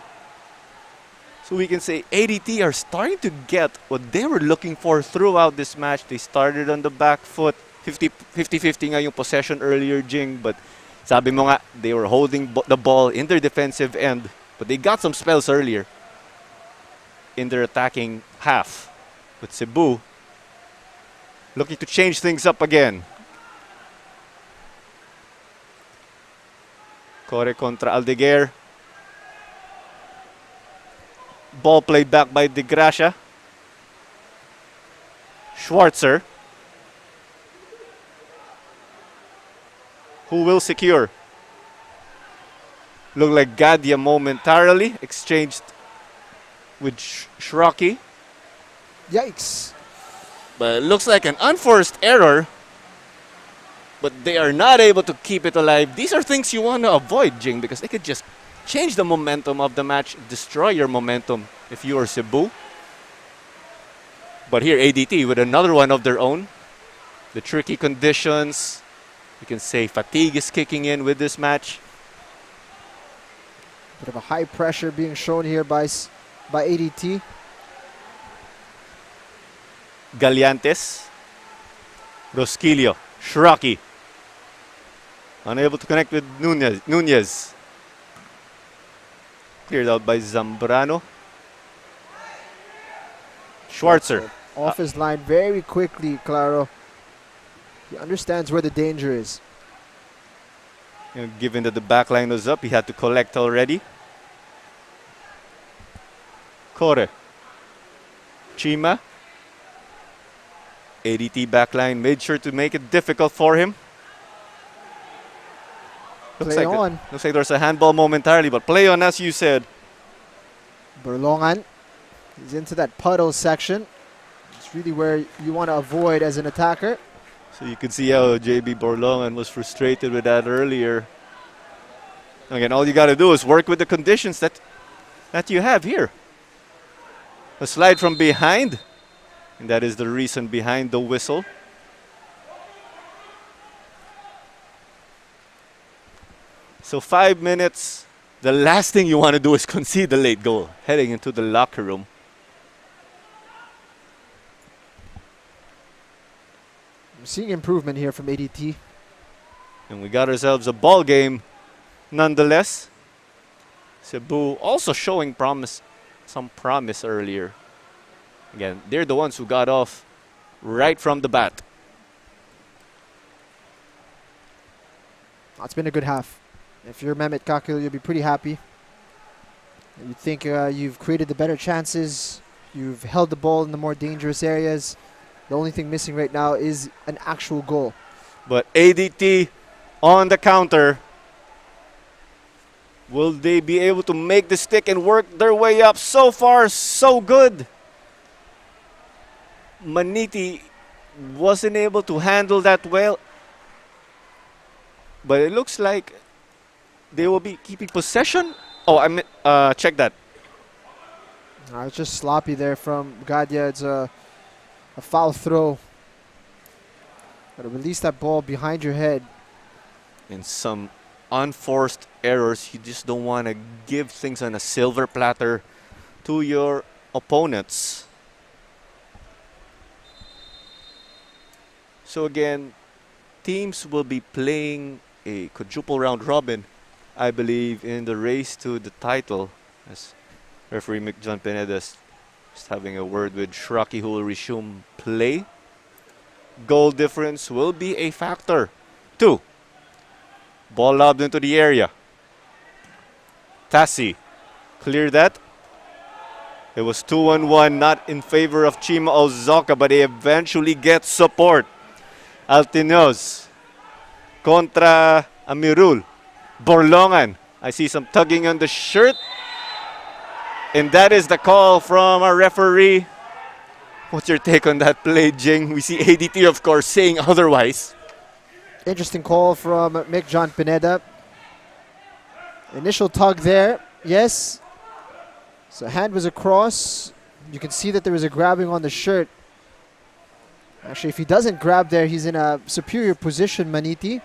So we can say ADT are starting to get what they were looking for throughout this match. They started on the back foot. 50-50 nga yung possession earlier, Jing. But sabi mo nga, they were holding the ball in their defensive end. But they got some spells earlier in their attacking half. With Cebu looking to change things up again. Kore contra Aldeguer. Ball played back by De Gracia. Schwarzer. Who will secure? Looked like Gadia momentarily. Exchanged with Shraki. Yikes. But it looks like an unforced error. But they are not able to keep it alive. These are things you want to avoid, Jing, because they could just change the momentum of the match, destroy your momentum if you are Cebu. But here, ADT with another one of their own. The tricky conditions. You can say fatigue is kicking in with this match. Bit of a high pressure being shown here by ADT. Galiantes. Rosquillo. Shraki. Unable to connect with Nunez. Cleared out by Zambrano. Schwarzer. Off his line very quickly, Claro. He understands where the danger is. You know, given that the back line was up, he had to collect already. Kore. Chima. ADT backline made sure to make it difficult for him. Play on. Looks like there's a handball momentarily, but play on as you said. Berlongan. He's into that puddle section. It's really where you want to avoid as an attacker. So you can see how JB Borlongan was frustrated with that earlier. Again, all you got to do is work with the conditions that you have here. A slide from behind, and that is the reason behind the whistle. So 5 minutes, the last thing you want to do is concede the late goal, heading into the locker room. I'm seeing improvement here from ADT. And we got ourselves a ball game nonetheless. Cebu also showing some promise earlier. Again, they're the ones who got off right from the bat. It's been a good half. If you're Mehmet Kakil, you'll be pretty happy. You think you've created the better chances. You've held the ball in the more dangerous areas. The only thing missing right now is an actual goal. But ADT on the counter. Will they be able to make the stick and work their way up? So far, so good. Maniti wasn't able to handle that well. But it looks like they will be keeping possession. Oh, check that. It's just sloppy there from Gadia. It's a foul throw. Gotta release that ball behind your head. And some unforced errors. You just don't want to give things on a silver platter to your opponents. So again, teams will be playing a quadruple round robin, I believe, in the race to the title. As referee John Pineda is just having a word with Shraki, who will resume play. Goal difference will be a factor. 2. Ball lobbed into the area. Tassi clear that. It was 2-on-1, not in favor of Chima Ozoka, but they eventually get support. Altinos contra Amirul. Borlongan. I see some tugging on the shirt. And that is the call from our referee. What's your take on that play, Jing? We see ADT, of course, saying otherwise. Interesting call from Mick John Pineda. Initial tug there, yes. So hand was across. You can see that there was a grabbing on the shirt. Actually, if he doesn't grab there, he's in a superior position, Maniti.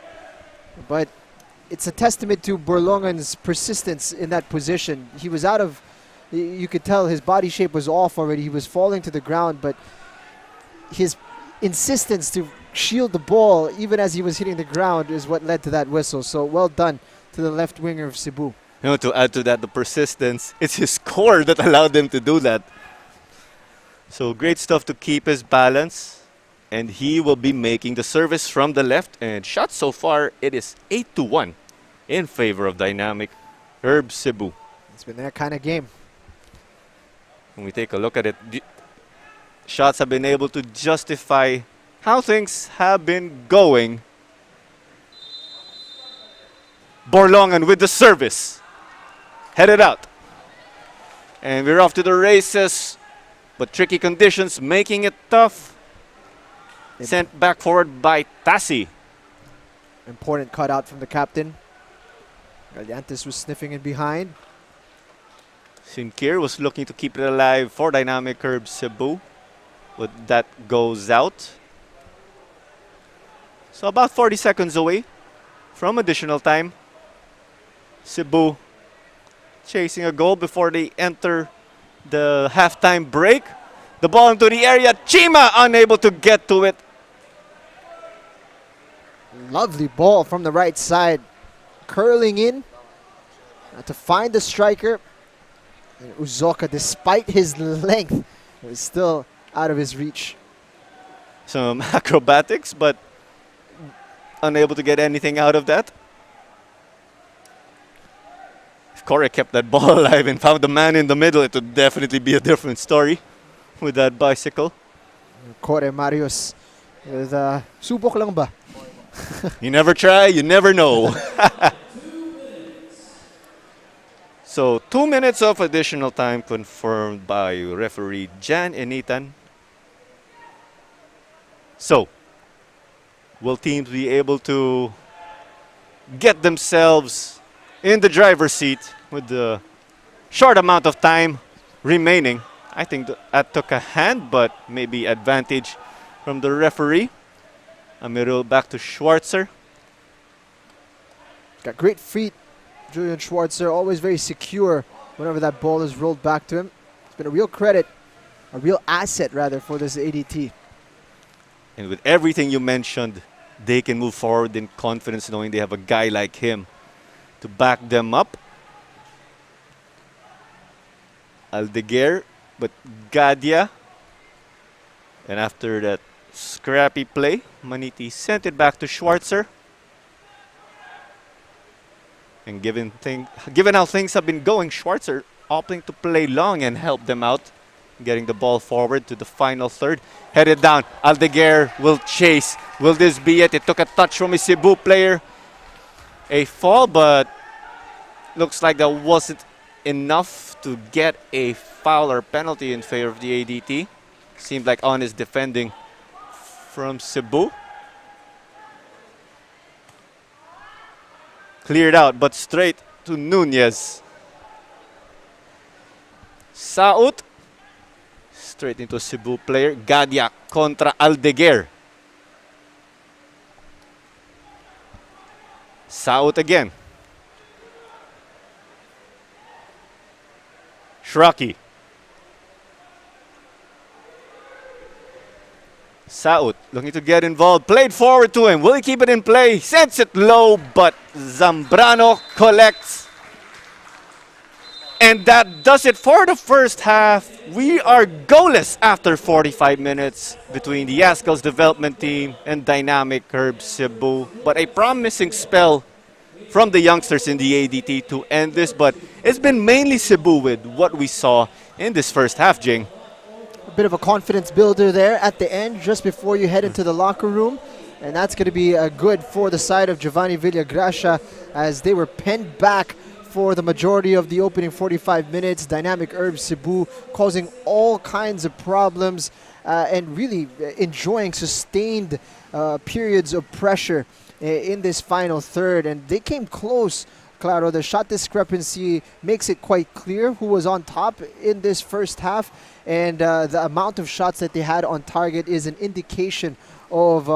But it's a testament to Borlongan's persistence in that position. He was out of, you could tell his body shape was off already. He was falling to the ground, but his insistence to shield the ball, even as he was hitting the ground, is what led to that whistle. So well done to the left winger of Cebu. You know, to add to that, the persistence, it's his core that allowed him to do that. So great stuff to keep his balance. And he will be making the service from the left. And shots so far, it is 8-1 in favor of Dynamic Herb Cebu. It's been that kind of game. When we take a look at it, the shots have been able to justify how things have been going. Borlongan with the service. Headed out. And we're off to the races. But tricky conditions making it tough. Sent back forward by Tassi. Important cutout from the captain. Gallantes was sniffing in behind. Sinclair was looking to keep it alive for Dynamic Herb Cebu. But that goes out. So about 40 seconds away from additional time. Cebu chasing a goal before they enter the halftime break. The ball into the area. Chima unable to get to it. Lovely ball from the right side. Curling in to find the striker. And Uzoka, despite his length, was still out of his reach. Some acrobatics, but unable to get anything out of that. If Corey kept that ball alive and found the man in the middle, it would definitely be a different story with that bicycle. Corey Marius with subok lang ba? You never try, you never know. So 2 minutes of additional time confirmed by referee Jan Enitan. So Will teams be able to get themselves in the driver's seat with the short amount of time remaining? I think that took a hand, but maybe advantage from the referee. Amirul back to Schwarzer. Got great feet, Julian Schwarzer, always very secure whenever that ball is rolled back to him. It's been a real credit, a real asset rather, for this ADT. And with everything you mentioned, they can move forward in confidence knowing they have a guy like him to back them up. Aldeguer, but Gadia. And after that scrappy play, Maniti sent it back to Schwarzer. And given how things have been going, Schwarzer opting to play long and help them out, getting the ball forward to the final third. Headed down, Aldeguer will chase. Will this be it? It took a touch from a Cebu player. A fall, but looks like that wasn't enough to get a foul or penalty in favor of the ADT. Seemed like honest defending from Cebu. Cleared out, but straight to Nunez. Saut. Straight into a Cebu player. Gadia contra Aldeguer. Saut again. Shraki. Saut looking to get involved. Played forward to him. Will he keep it in play? Sends it low, but Zambrano collects. And that does it for the first half. We are goalless after 45 minutes between the Azkals development team and Dynamic Herb Cebu. But a promising spell from the youngsters in the ADT to end this. But it's been mainly Cebu with what we saw in this first half, Jing. A bit of a confidence builder there at the end, just before you head into the locker room. And that's going to be good for the side of Giovanni Villagracia, as they were penned back for the majority of the opening 45 minutes. Dynamic Herb Cebu causing all kinds of problems and really enjoying sustained periods of pressure in this final third. And they came close. Claro, the shot discrepancy makes it quite clear who was on top in this first half, and the amount of shots that they had on target is an indication of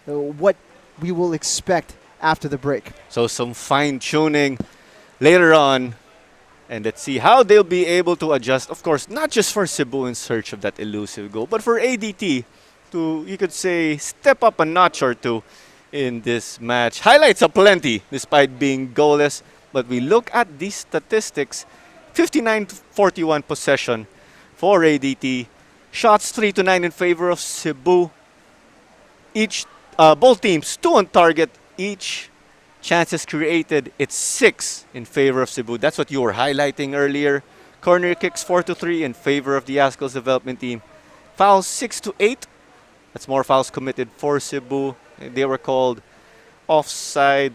what we will expect after the break. So some fine-tuning later on, and let's see how they'll be able to adjust. Of course, not just for Cebu in search of that elusive goal, but for ADT to, you could say, step up a notch or two in this match. Highlights aplenty despite being goalless, but we look at these statistics. 59-41 possession for ADT. Shots 3-9 in favor of Cebu. Both teams 2 on target each. Chances created, it's 6 in favor of Cebu. That's what you were highlighting earlier. Corner kicks 4-3 in favor of the Azkals development team. Fouls 6-8. That's more fouls committed for Cebu. They were called offside,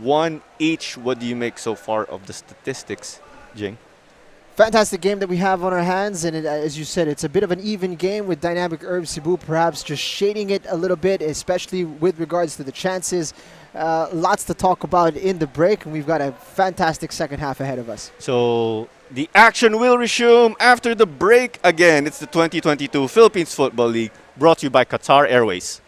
1 each. What do you make so far of the statistics, Jing? Fantastic game that we have on our hands, and as you said, it's a bit of an even game with Dynamic Herb Cebu perhaps just shading it a little bit, especially with regards to the chances. Lots to talk about in the break, and we've got a fantastic second half ahead of us. So the action will resume after the break. Again, it's the 2022 Philippines Football League, brought to you by Qatar Airways.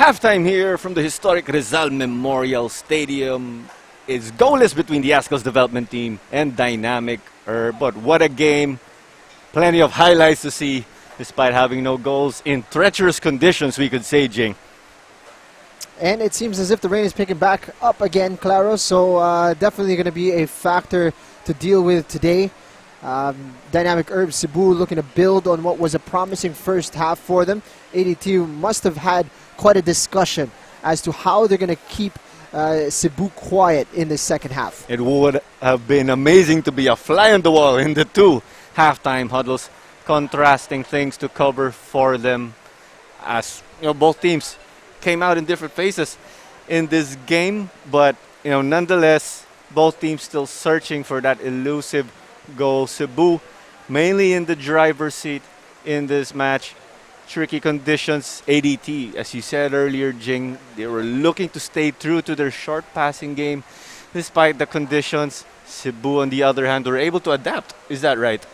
Halftime here from the historic Rizal Memorial Stadium is goalless between the Azkals development team and Dynamic. But what a game. Plenty of highlights to see despite having no goals in treacherous conditions, we could say, Jing. And it seems as if the rain is picking back up again, Claro, so definitely going to be a factor to deal with today. Dynamic Herbs Cebu looking to build on what was a promising first half for them. ADT must have had quite a discussion as to how they're going to keep Cebu quiet in the second half. It would have been amazing to be a fly on the wall in the two halftime huddles, contrasting things to cover for them, as both teams came out in different phases in this game. But nonetheless, both teams still searching for that elusive goal. Cebu mainly in the driver's seat in this match. Tricky conditions. ADT, as you said earlier, Jing, they were looking to stay true to their short passing game despite the conditions. Cebu, on the other hand, were able to adapt. Is that right?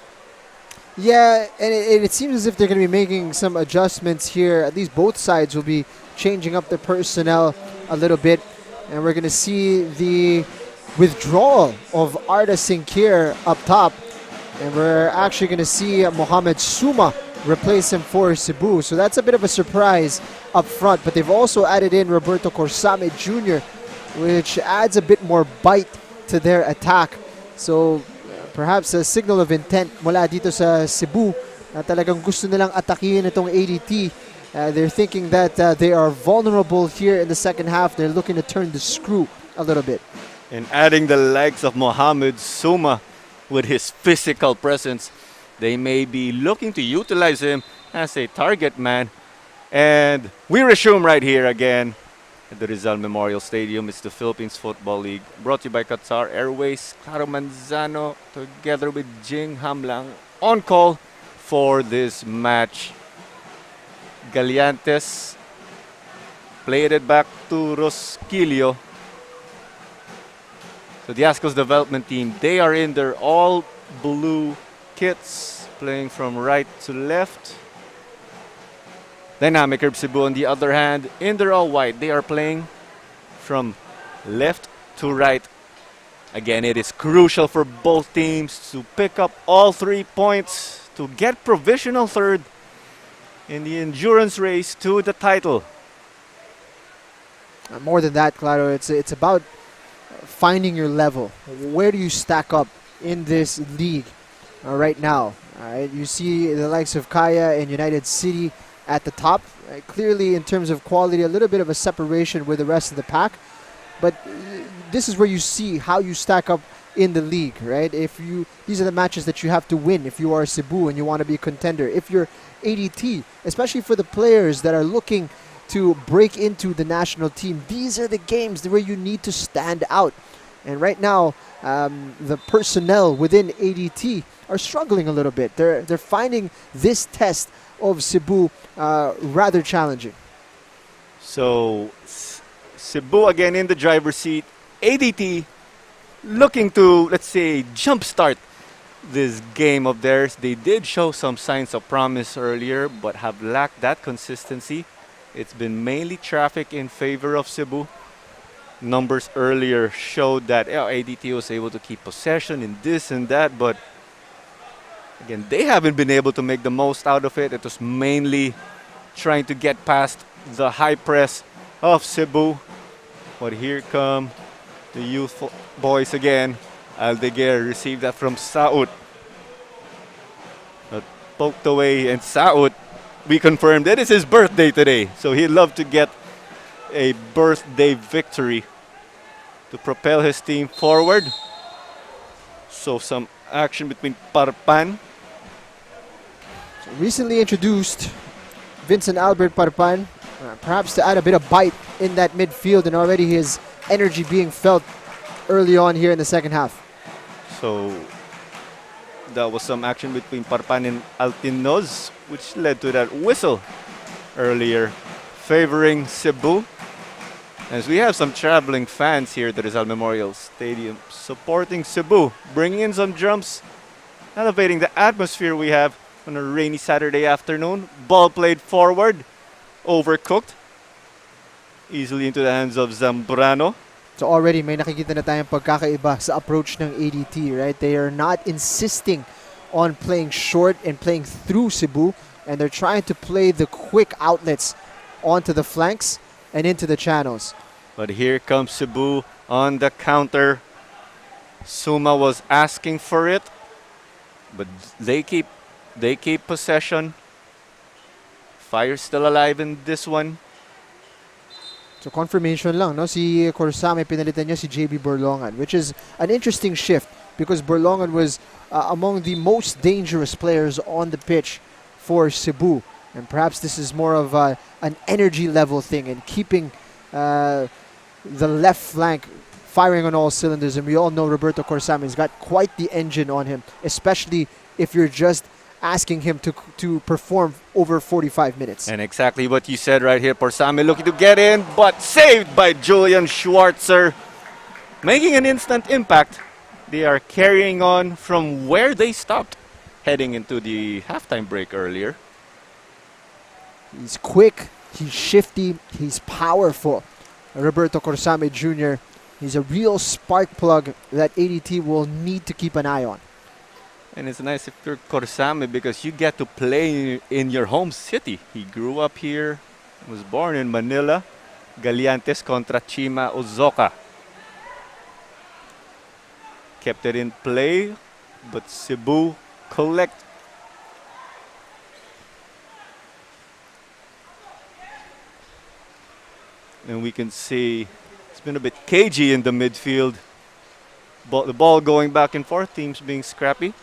Yeah, and it seems as if they're going to be making some adjustments here. At least both sides will be changing up their personnel a little bit. And we're going to see the withdrawal of Arda Sinkir up top. And we're actually going to see Mohamed Suma replace him for Cebu. So that's a bit of a surprise up front. But they've also added in Roberto Corsame Jr., which adds a bit more bite to their attack. So perhaps a signal of intent mula dito sa Cebu na talagang gusto nilang atakihin itong ADT. They're thinking that they are vulnerable here in the second half. They're looking to turn the screw a little bit. And adding the likes of Mohamed Suma with his physical presence, they may be looking to utilize him as a target man. And we resume right here again at the Rizal Memorial Stadium. It's the Philippines Football League, brought to you by Qatar Airways. Claro Manzano together with Jing Hamlang on call for this match. Galiantes played it back to Rosquillo. So the Azkals development team, they are in their all blue kits, playing from right to left. Dynamic Herb Cebu, on the other hand, in their all white, they are playing from left to right. Again, it is crucial for both teams to pick up all 3 points to get provisional third in the endurance race to the title. More than that, Claro, it's about finding your level. Where do you stack up in this league right now? All right, you see the likes of Kaya and United City at the top. Right? Clearly, in terms of quality, a little bit of a separation with the rest of the pack. But this is where you see how you stack up in the league, right? These are the matches that you have to win if you are Cebu and you want to be a contender. If you're ADT, especially for the players that are looking to break into the national team, these are the games where you need to stand out. And right now, the personnel within ADT are struggling a little bit. They're finding this test of Cebu rather challenging. So Cebu again in the driver's seat. ADT looking to, let's say, jumpstart this game of theirs. They did show some signs of promise earlier, but have lacked that consistency. It's been mainly traffic in favor of Cebu. Numbers earlier showed that ADT was able to keep possession in this and that, but again, they haven't been able to make the most out of it. It was mainly trying to get past the high press of Cebu. But here come the youthful boys again. Aldeguer received that from Saud. But poked away, and Saud, we confirmed that it's his birthday today. So he'd love to get a birthday victory to propel his team forward. So some action between Parpan. Recently introduced Vincent Albert Parpan, perhaps to add a bit of bite in that midfield, and already his energy being felt early on here in the second half. So that was some action between Parpan and Altinoz, which led to that whistle earlier favoring Cebu. As we have some traveling fans here at the Rizal Memorial Stadium supporting Cebu, bringing in some drums, elevating the atmosphere we have on a rainy Saturday afternoon. Ball played forward, overcooked. Easily into the hands of Zambrano. So already may nakikita na tayong pagkakaiba sa approach ng ADT, right? They are not insisting on playing short and playing through Cebu, and they're trying to play the quick outlets onto the flanks and into the channels. But here comes Cebu on the counter. Suma was asking for it, but they keep possession. Fire still alive in this one. So confirmation lang, no? Si Corsame pinalitan niya si JB Borlongan, which is an interesting shift because Borlongan was among the most dangerous players on the pitch for Cebu. And perhaps this is more of an energy level thing and keeping the left flank firing on all cylinders. And we all know Roberto Corsame has got quite the engine on him, especially if you're just asking him to perform over 45 minutes. And exactly what you said right here. Corsame looking to get in, but saved by Julian Schwarzer. Making an instant impact. They are carrying on from where they stopped, heading into the halftime break earlier. He's quick, he's shifty, he's powerful. Roberto Corsame Jr., he's a real spark plug that ADT will need to keep an eye on. And it's nice if you're Corsame because you get to play in your home city. He grew up here, was born in Manila. Galiantes contra Chima Ozoka. Kept it in play, but Cebu collect. And we can see it's been a bit cagey in the midfield. The ball going back and forth, teams being scrappy.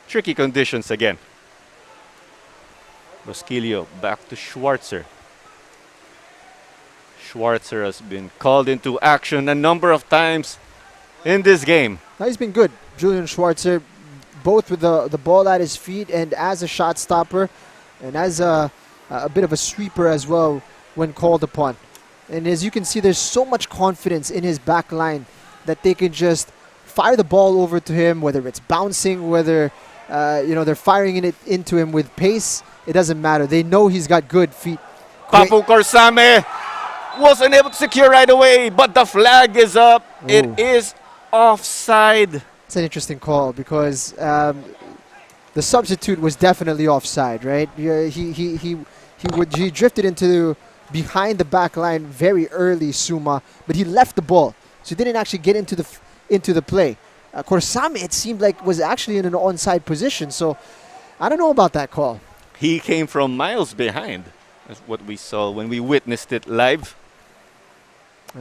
Tricky conditions again. Rosquillo back to Schwarzer. Schwarzer has been called into action a number of times in this game. Now he's been good, Julian Schwarzer, both with the ball at his feet and as a shot stopper and as a bit of a sweeper as well when called upon. And as you can see, there's so much confidence in his back line that they can just fire the ball over to him, whether it's bouncing, whether they're firing it into him with pace. It doesn't matter. They know he's got good feet. Papu Corsame wasn't able to secure right away, but the flag is up. Ooh. It is offside. It's an interesting call because the substitute was definitely offside, right? He drifted into behind the back line very early, Suma, but he left the ball, so he didn't actually get into the play. Corsame, it seemed like, was actually in an onside position, so I don't know about that call. He came from miles behind. That's what we saw when we witnessed it live.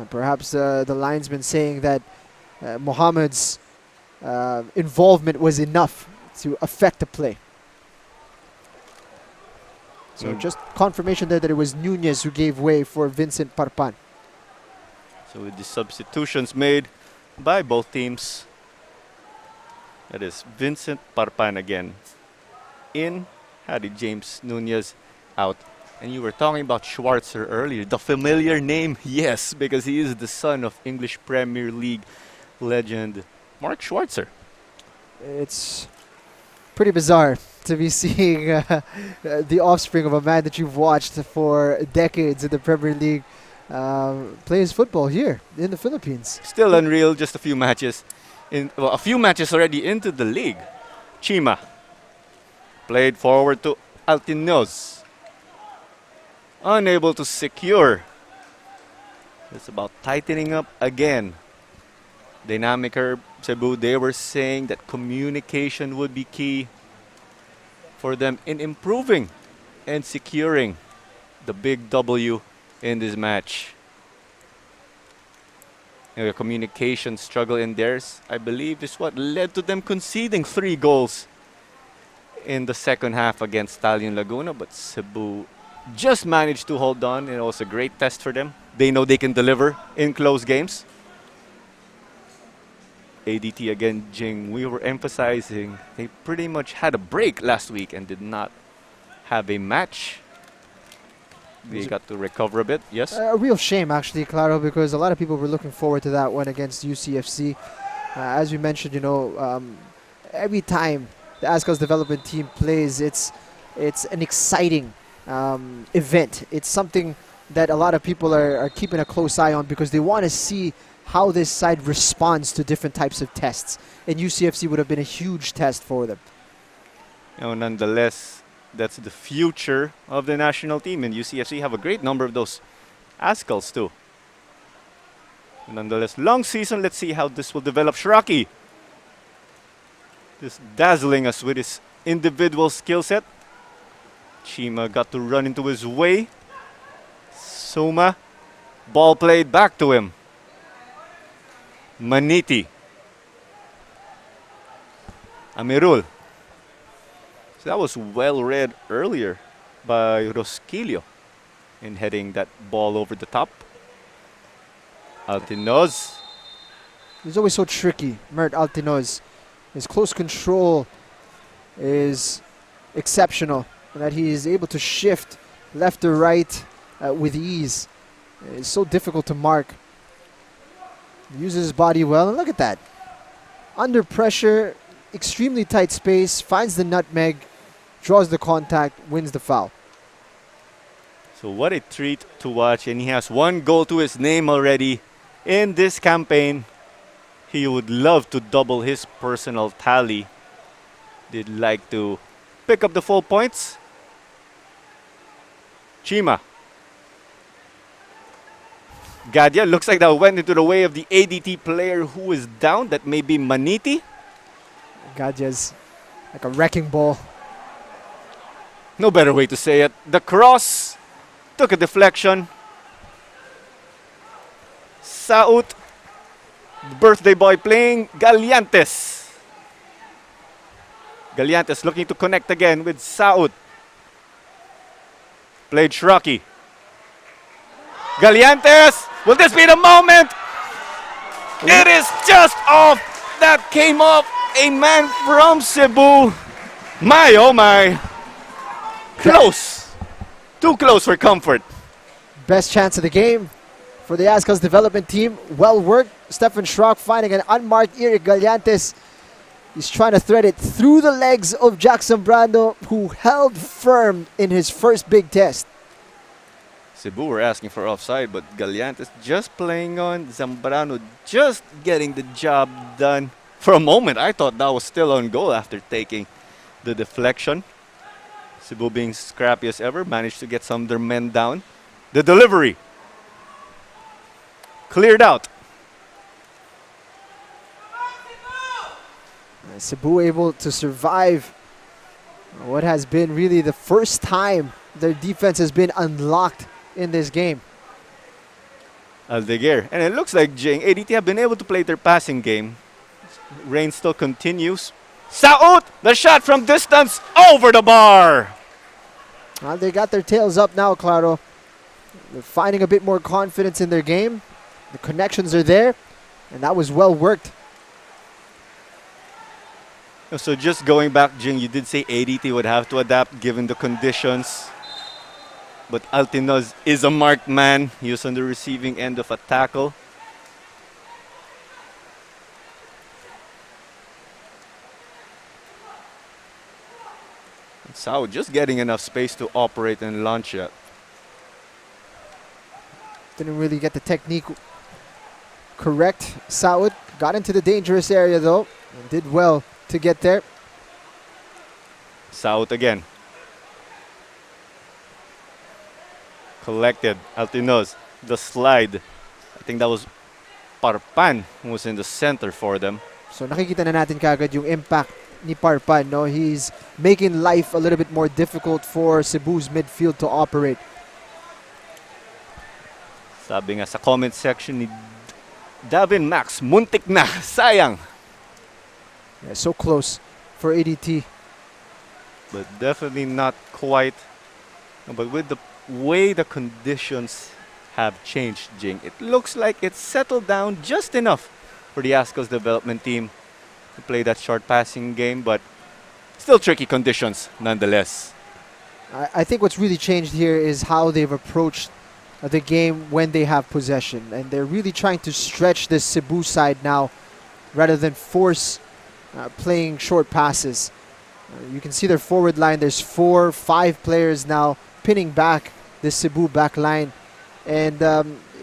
Perhaps the linesman saying that Mohammed's involvement was enough to affect the play. So just confirmation there that it was Nunez who gave way for Vincent Parpan. So with the substitutions made by both teams, that is Vincent Parpan again in, Harry James Nunez out. And you were talking about Schwarzer earlier, the familiar name, yes, because he is the son of English Premier League legend Mark Schwarzer. It's pretty bizarre to be seeing the offspring of a man that you've watched for decades in the Premier League play his football here in the Philippines. Still unreal, just a few matches. A few matches already into the league. Chima played forward to Altinos. Unable to secure. It's about tightening up again. Dynamic Herb, Cebu, they were saying that communication would be key for them in improving and securing the big W in this match. And the communication struggle in theirs, I believe, is what led to them conceding 3 goals in the second half against Stallion Laguna. But Cebu just managed to hold on, and it was a great test for them. They know they can deliver in close games. ADT again, Jing, we were emphasizing they pretty much had a break last week and did not have a match. They got to recover a bit, yes? A real shame, actually, Claro, because a lot of people were looking forward to that one against UCFC. As we mentioned, every time the Azkals development team plays, it's an exciting event. It's something that a lot of people are keeping a close eye on because they want to see how this side responds to different types of tests. And UCFC would have been a huge test for them. Nonetheless, that's the future of the national team, and UCFC have a great number of those Azkals too. Nonetheless, long season. Let's see how this will develop. Shraki just dazzling us with his individual skill set. Chima got to run into his way. Suma, ball played back to him. Maniti. Amirul. So that was well read earlier by Rosquillo in heading that ball over the top. Altinoz. He's always so tricky, Mert Altinoz. His close control is exceptional, and that he is able to shift left or right with ease. It's so difficult to mark. He uses his body well, and look at that. Under pressure, extremely tight space, finds the nutmeg, draws the contact, wins the foul. So what a treat to watch, and he has one goal to his name already in this campaign. He would love to double his personal tally. Did like to pick up the full points. Chima. Gadia, looks like that went into the way of the ADT player who is down. That may be Maniti. Gadia's like a wrecking ball. No better way to say it. The cross took a deflection. Saut, the birthday boy playing Galiantes. Galiantes looking to connect again with Saut. Played Shraki. Galiantes, will this be the moment? It is just off. That came off a man from Cebu. My, oh my. Close. Too close for comfort. Best chance of the game for the Azkals development team. Well worked. Stefan Schrock finding an unmarked Eric Galiantes. He's trying to thread it through the legs of Jackson Brando, who held firm in his first big test. Cebu were asking for offside, but Galiantes just playing on. Zambrano just getting the job done. For a moment, I thought that was still on goal after taking the deflection. Cebu being scrappy as ever, managed to get some of their men down. The delivery. Cleared out. Cebu able to survive what has been really the first time their defense has been unlocked in this game. Aldeguer. And it looks like Jing, ADT have been able to play their passing game. Rain still continues. Saut, the shot from distance over the bar. Well, they got their tails up now, Claro. They're finding a bit more confidence in their game. The connections are there, and that was well worked. So just going back, Jing, you did say ADT would have to adapt given the conditions. But Altinoz is a marked man. He was on the receiving end of a tackle. Sao just getting enough space to operate and launch it. Didn't really get the technique correct. Saud got into the dangerous area though, and did well to get there. Saut again. Collected. Altinoz. The slide. I think that was Parpan who was in the center for them. So nakikita na natin kagad yung impact ni Parpan. No? He's making life a little bit more difficult for Cebu's midfield to operate. Sabi nga sa comment section ni Davin Max, muntik na, sayang. Yeah, so close for ADT. But definitely not quite. But with the way the conditions have changed, Jing, it looks like it's settled down just enough for the Azkals development team to play that short passing game, but still tricky conditions nonetheless. I think what's really changed here is how they've approached the game when they have possession. And they're really trying to stretch this Cebu side now rather than force playing short passes. You can see their forward line. There's 4, 5 players now pinning back this Cebu back line. and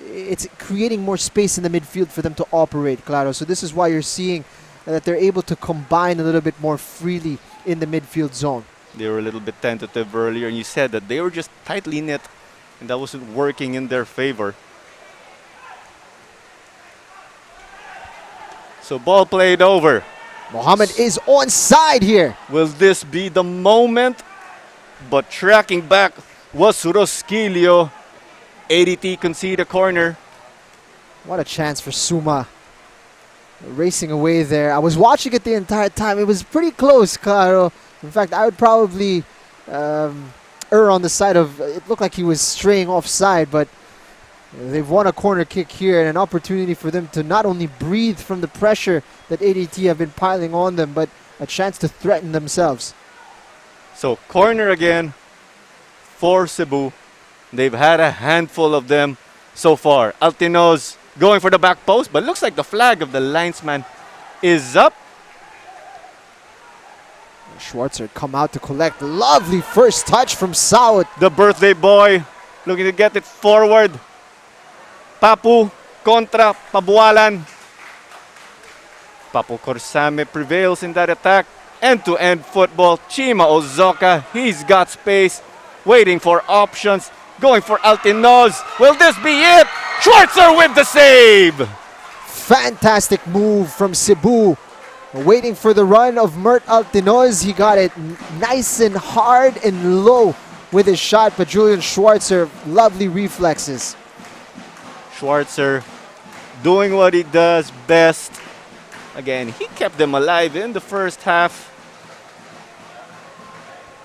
it's creating more space in the midfield for them to operate, Claro. So this is why you're seeing that they're able to combine a little bit more freely in the midfield zone. They were a little bit tentative earlier, and you said that they were just tightly knit, and that wasn't working in their favor. So ball played over. Mohammed is onside here. Will this be the moment? But tracking back was Rosquillo. ADT concede a corner. What a chance for Suma. Racing away there. I was watching it the entire time. It was pretty close, Claro. In fact, I would probably err on the side of, it looked like he was straying offside, but they've won a corner kick here and an opportunity for them to not only breathe from the pressure that ADT have been piling on them, but a chance to threaten themselves. So corner again for Cebu. They've had a handful of them so far. Altinoz going for the back post, but looks like the flag of the linesman is up. Schwarzer come out to collect. Lovely first touch from Saud. The birthday boy looking to get it forward. Papu contra Pabualan. Papu Corsame prevails in that attack. End-to-end football. Chima Ozoka, he's got space. Waiting for options. Going for Altinoz. Will this be it? Schwarzer with the save! Fantastic move from Cebu. Waiting for the run of Mert Altinoz. He got it nice and hard and low with his shot, but Julian Schwarzer, lovely reflexes. Schwarzer doing what he does best. Again, he kept them alive in the first half.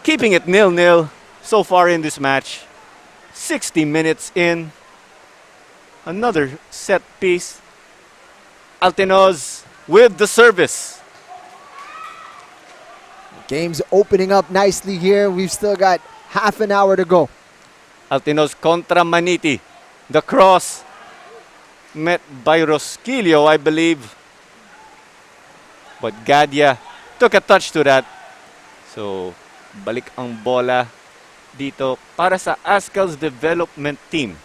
Keeping it 0-0 so far in this match. 60 minutes in. Another set piece. Altinoz with the service. Game's opening up nicely here. We've still got half an hour to go. Altinoz contra Maniti. The cross met by Rosquillo, I believe. But Gadia took a touch to that. So, balik ang bola dito para sa Azkals development team.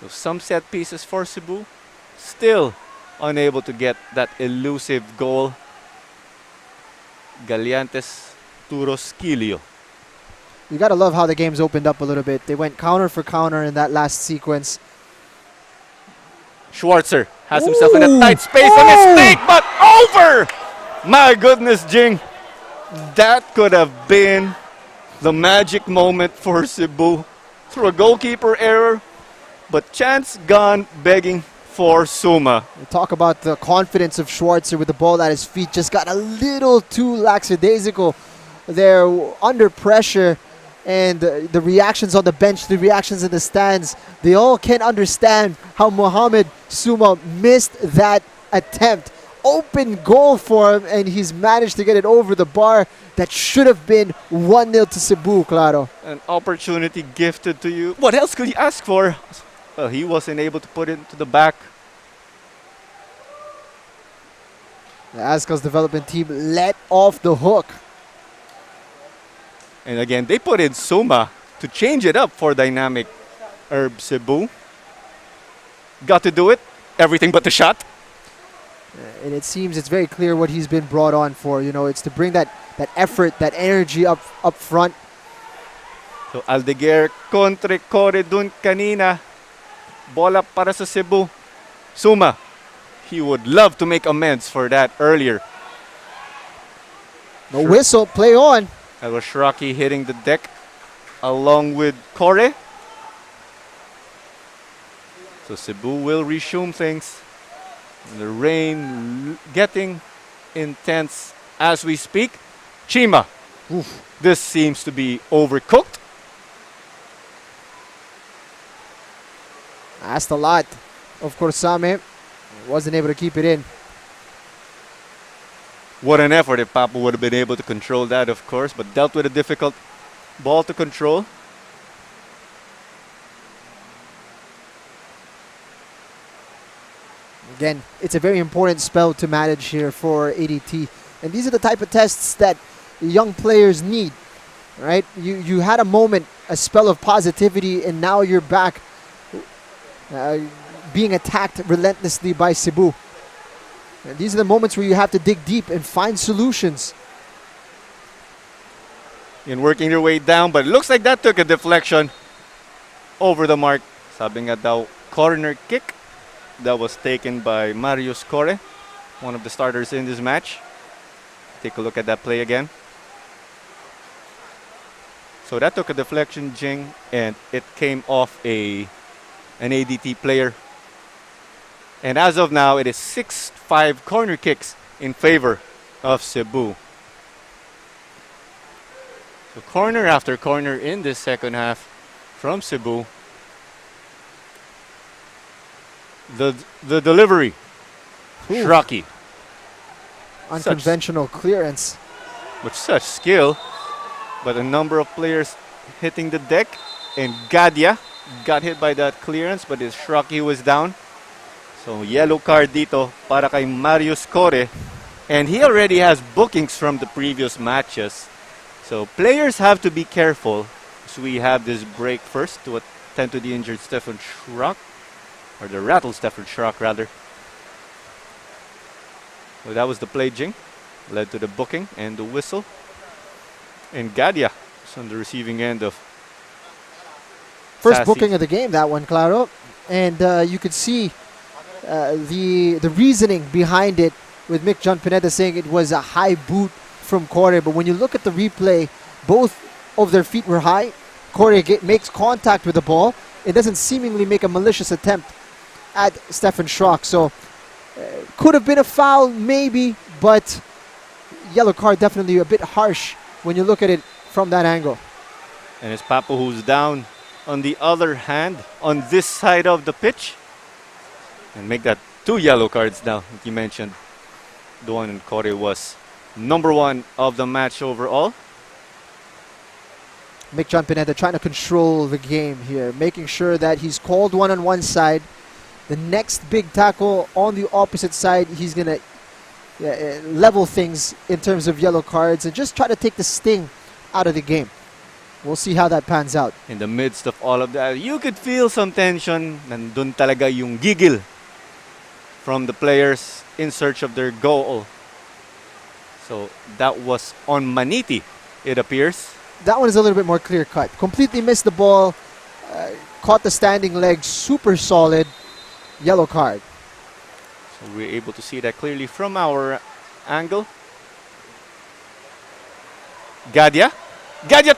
So, some set pieces for Cebu. Still unable to get that elusive goal. Galiantes to Rosquillo. You gotta love how the game's opened up a little bit. They went counter for counter in that last sequence. Schwarzer has himself in a tight space. A mistake, but over! My goodness, Jing. That could have been the magic moment for Cebu through a goalkeeper error, but chance gone begging for Suma. We talk about the confidence of Schwarzer with the ball at his feet. Just got a little too lackadaisical there under pressure. And the reactions on the bench, the reactions in the stands, they all can understand how Mohamed Suma missed that attempt. Open goal for him, and he's managed to get it over the bar. That should have been 1-0 to Cebu, Claro. An opportunity gifted to you. What else could you ask for? Well, he wasn't able to put it to the back. The Azkals development team let off the hook. And again, they put in Suma to change it up for dynamic Herb Cebu. Got to do it. Everything but the shot. And it seems it's very clear what he's been brought on for. You know, it's to bring that effort, that energy up front. So Aldeguer kontre Kore dun kanina. Bola para sa Cebu. Suma, he would love to make amends for that earlier. No whistle, play on. That was Shraki hitting the deck along with Kore. So Cebu will resume things. The rain getting intense as we speak. Chima. Oof. This seems to be overcooked. Asked a lot of Corsame. Wasn't able to keep it in. What an effort if Papu would have been able to control that, of course, but dealt with a difficult ball to control. Again, it's a very important spell to manage here for ADT. And these are the type of tests that young players need. right? You had a moment, a spell of positivity, and now you're back being attacked relentlessly by Cebu. And these are the moments where you have to dig deep and find solutions. In working their way down, but it looks like that took a deflection over the mark. Sabi nga daw, corner kick that was taken by Marius Core, one of the starters in this match. Take a look at that play again. So that took a deflection, Jing, and it came off an ADT player. And as of now, it is 6-5 corner kicks in favor of Cebu. So corner after corner in this second half from Cebu. The delivery, Shraki. Unconventional clearance. With such skill, but a number of players hitting the deck, and Gadia got hit by that clearance, but his Shraki was down. So yellow card dito para kay Marius Core, and he already has bookings from the previous matches. So players have to be careful. So we have this break first to attend to the injured Stefan Schrock, or the rattled Stefan Schrock rather. Well, that was the play, Jing. Led to the booking and the whistle. And Gadia is on the receiving end of First Sassy. booking of the game, that one, Claro. And you could see the reasoning behind it with Mick John Pineda saying it was a high boot from Core. But when you look at the replay, both of their feet were high. Core makes contact with the ball. It doesn't seemingly make a malicious attempt at Stefan Schrock. So could have been a foul, maybe, but yellow card definitely a bit harsh when you look at it from that angle. And it's Papo who's down on the other hand on this side of the pitch. And make that 2 yellow cards now, like you mentioned. The one in Core was number 1 of the match overall. Mick John Pineda trying to control the game here, making sure that he's called one on one side. The next big tackle on the opposite side, he's going to level things in terms of yellow cards and just try to take the sting out of the game. We'll see how that pans out. In the midst of all of that, you could feel some tension. Nandun talaga yung gigil from the players in search of their goal. So that was on Maniti, it appears. That one is a little bit more clear cut. Completely missed the ball, caught the standing leg, super solid, yellow card. So we're able to see that clearly from our angle. Gadia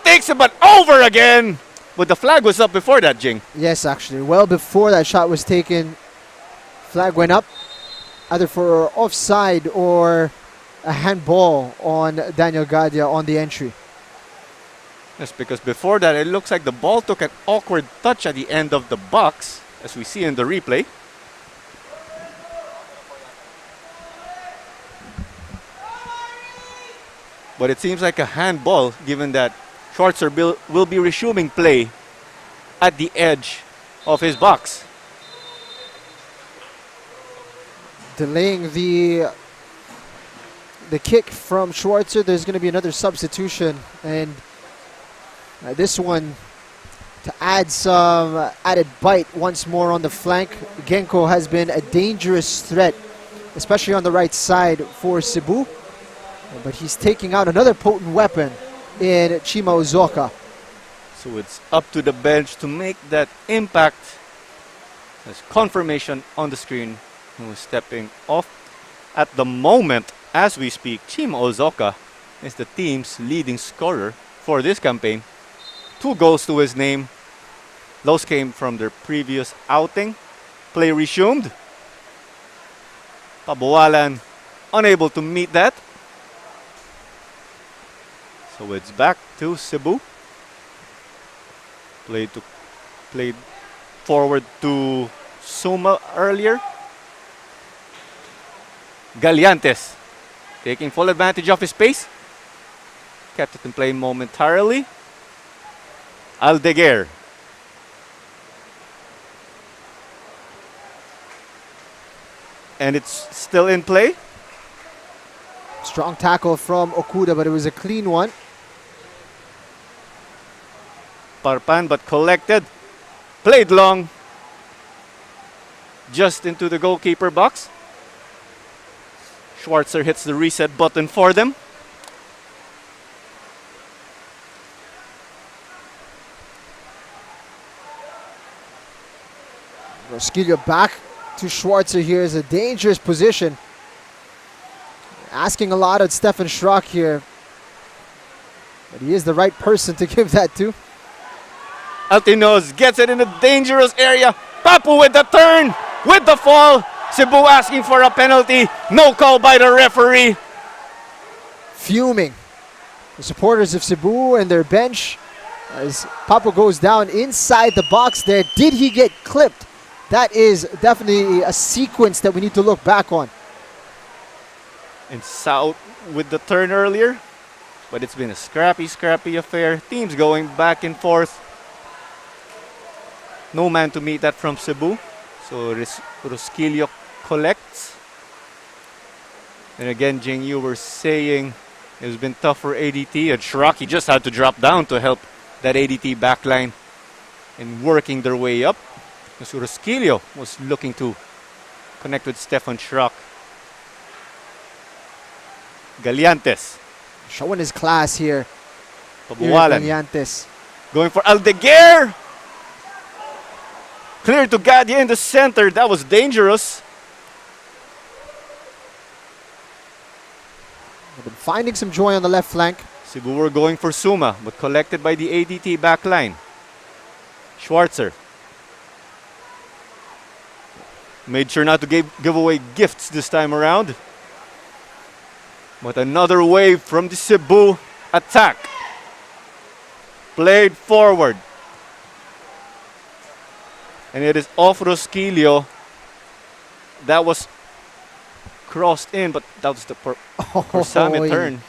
takes it, but over again. But the flag was up before that, Jing. Yes, actually. Well before that shot was taken, flag went up, either for offside or a handball on Daniel Gadia on the entry. Yes, because before that, it looks like the ball took an awkward touch at the end of the box, as we see in the replay. But it seems like a handball, given that Schwarzer will be resuming play at the edge of his box. Delaying the kick from Schwarzer. There's going to be another substitution, and this one to add some added bite once more on the flank. Genko has been a dangerous threat, especially on the right side for Cebu, but he's taking out another potent weapon in Chima Uzoka. So it's up to the bench to make that impact. There's confirmation on the screen who is stepping off. At the moment, as we speak, Chima Uzoka is the team's leading scorer for this campaign. 2 goals to his name. Those came from their previous outing. Play resumed. Pabualan unable to meet that. So it's back to Cebu. Played forward to Suma earlier. Galiantes taking full advantage of his pace. Kept it in play momentarily. Aldeguer. And it's still in play. Strong tackle from Okuda, but it was a clean one. Parpan, but collected. Played long. Just into the goalkeeper box. Schwarzer hits the reset button for them. Roskillo back to Schwarzer here is a dangerous position. Asking a lot of Stefan Schrock here. But he is the right person to give that to. Altinos gets it in a dangerous area. Papu with the turn, with the fall. Cebu asking for a penalty. No call by the referee. Fuming. The supporters of Cebu and their bench as Papu goes down inside the box there. Did he get clipped? That is definitely a sequence that we need to look back on. And South with the turn earlier. But it's been a scrappy affair. Teams going back and forth. No man to meet that from Cebu. So Roskillo collects. And again, Jing, you were saying it's been tough for ADT. And Shiraki just had to drop down to help that ADT backline in working their way up. So Roskillo was looking to connect with Stefan Schrock. Galiantes. Showing his class here. Pabualan. Galiantes. Going for Aldeguer. Clear to Gadia in the center. That was dangerous. They've been finding some joy on the left flank. Cebu were going for Suma, but collected by the ADT backline. Schwarzer. Made sure not to give away gifts this time around. But another wave from the Cebu attack. Played forward. And it is off Roskillo. That was crossed in, but that was the Sami turn.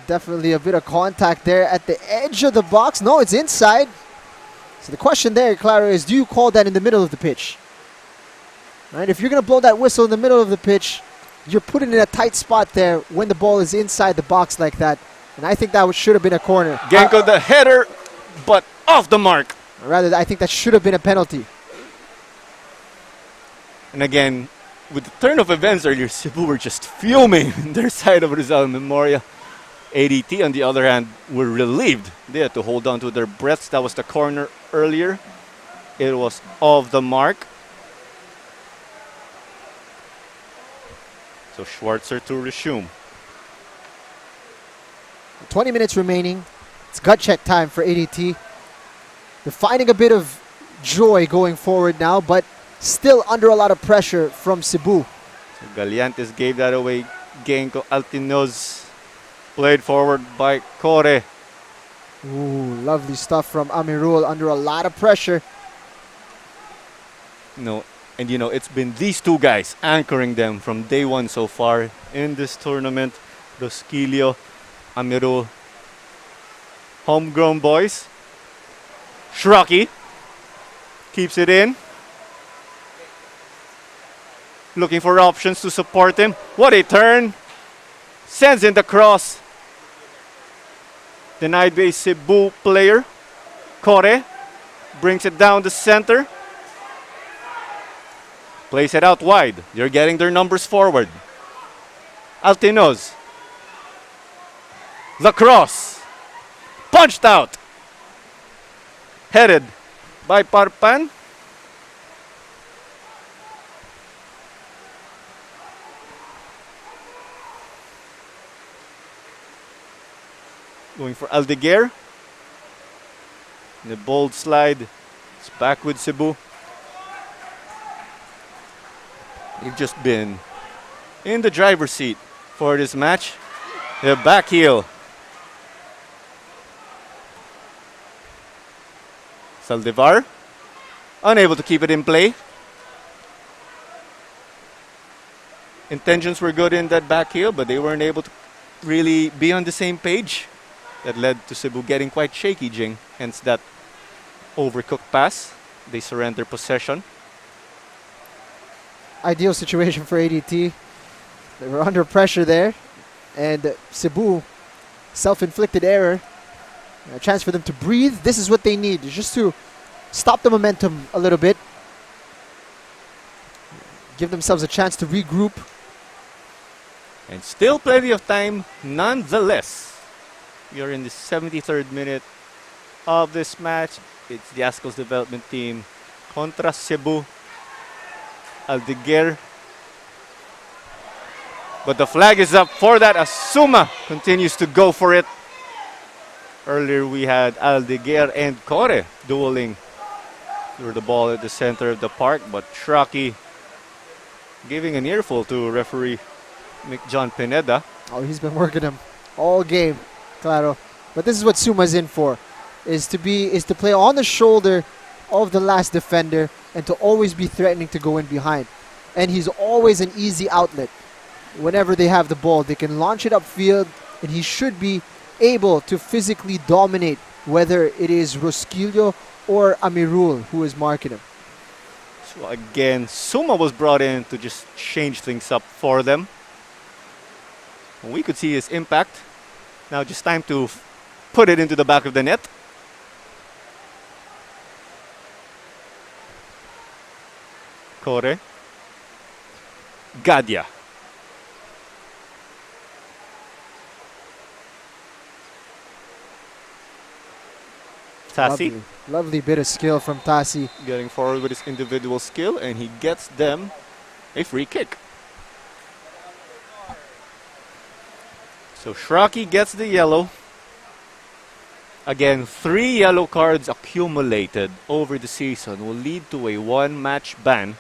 Definitely a bit of contact there at the edge of the box. No, it's inside. So the question there, Clara, is do you call that in the middle of the pitch? Right? If you're going to blow that whistle in the middle of the pitch, you're put in a tight spot there when the ball is inside the box like that. And I think that should have been a corner. Genko the header, but off the mark. Rather, I think that should have been a penalty. And again, with the turn of events earlier, Cebu were just fuming on their side of Rizal Memoria. ADT, on the other hand, were relieved. They had to hold on to their breaths. That was the corner earlier. It was off the mark. So Schwarzer to resume. 20 minutes remaining. It's gut check time for ADT. They're finding a bit of joy going forward now, but still under a lot of pressure from Cebu. So Galiantes gave that away. Genko Altinos played forward by Kore. Ooh, lovely stuff from Amirul under a lot of pressure. No, and you know, it's been these two guys anchoring them from day one so far in this tournament. Roskillo, Amirul, homegrown boys. Shraki keeps it in. Looking for options to support him. What a turn. Sends in the cross. Denied by a Cebu player. Kore brings it down the center. Plays it out wide. They're getting their numbers forward. Altinos. The cross. Punched out. Headed by Parpan. Going for Aldeguer. The bold slide. It's back with Cebu. They've just been in the driver's seat for this match. The back heel. Saldivar, unable to keep it in play. Intentions were good in that back heel, but they weren't able to really be on the same page. That led to Cebu getting quite shaky, Jing. Hence that overcooked pass. They surrender possession. Ideal situation for ADT. They were under pressure there. And Cebu, self-inflicted error. A chance for them to breathe. This is what they need, just to stop the momentum a little bit. Give themselves a chance to regroup. And still plenty of time nonetheless. We are in the 73rd minute of this match. It's the Azkals development team contra Cebu. Aldeguer. But the flag is up for that as Suma continues to go for it. Earlier we had Aldeguer and Kore dueling through the ball at the center of the park, but Shraki giving an earful to referee John Pineda. Oh, he's been working him all game, claro. But this is what Suma's in for, is to play on the shoulder of the last defender and to always be threatening to go in behind. And he's always an easy outlet. Whenever they have the ball, they can launch it upfield, and he should be able to physically dominate, whether it is Rosquillo or Amirul who is marking him. So again, Suma was brought in to just change things up for them. We could see his impact. Now just time to put it into the back of the net. Kore. Gadia. Tassi. Lovely bit of skill from Tassi. Getting forward with his individual skill, and he gets them a free kick. So Shraki gets the yellow. Again, 3 yellow cards accumulated over the season will lead to a 1-match ban.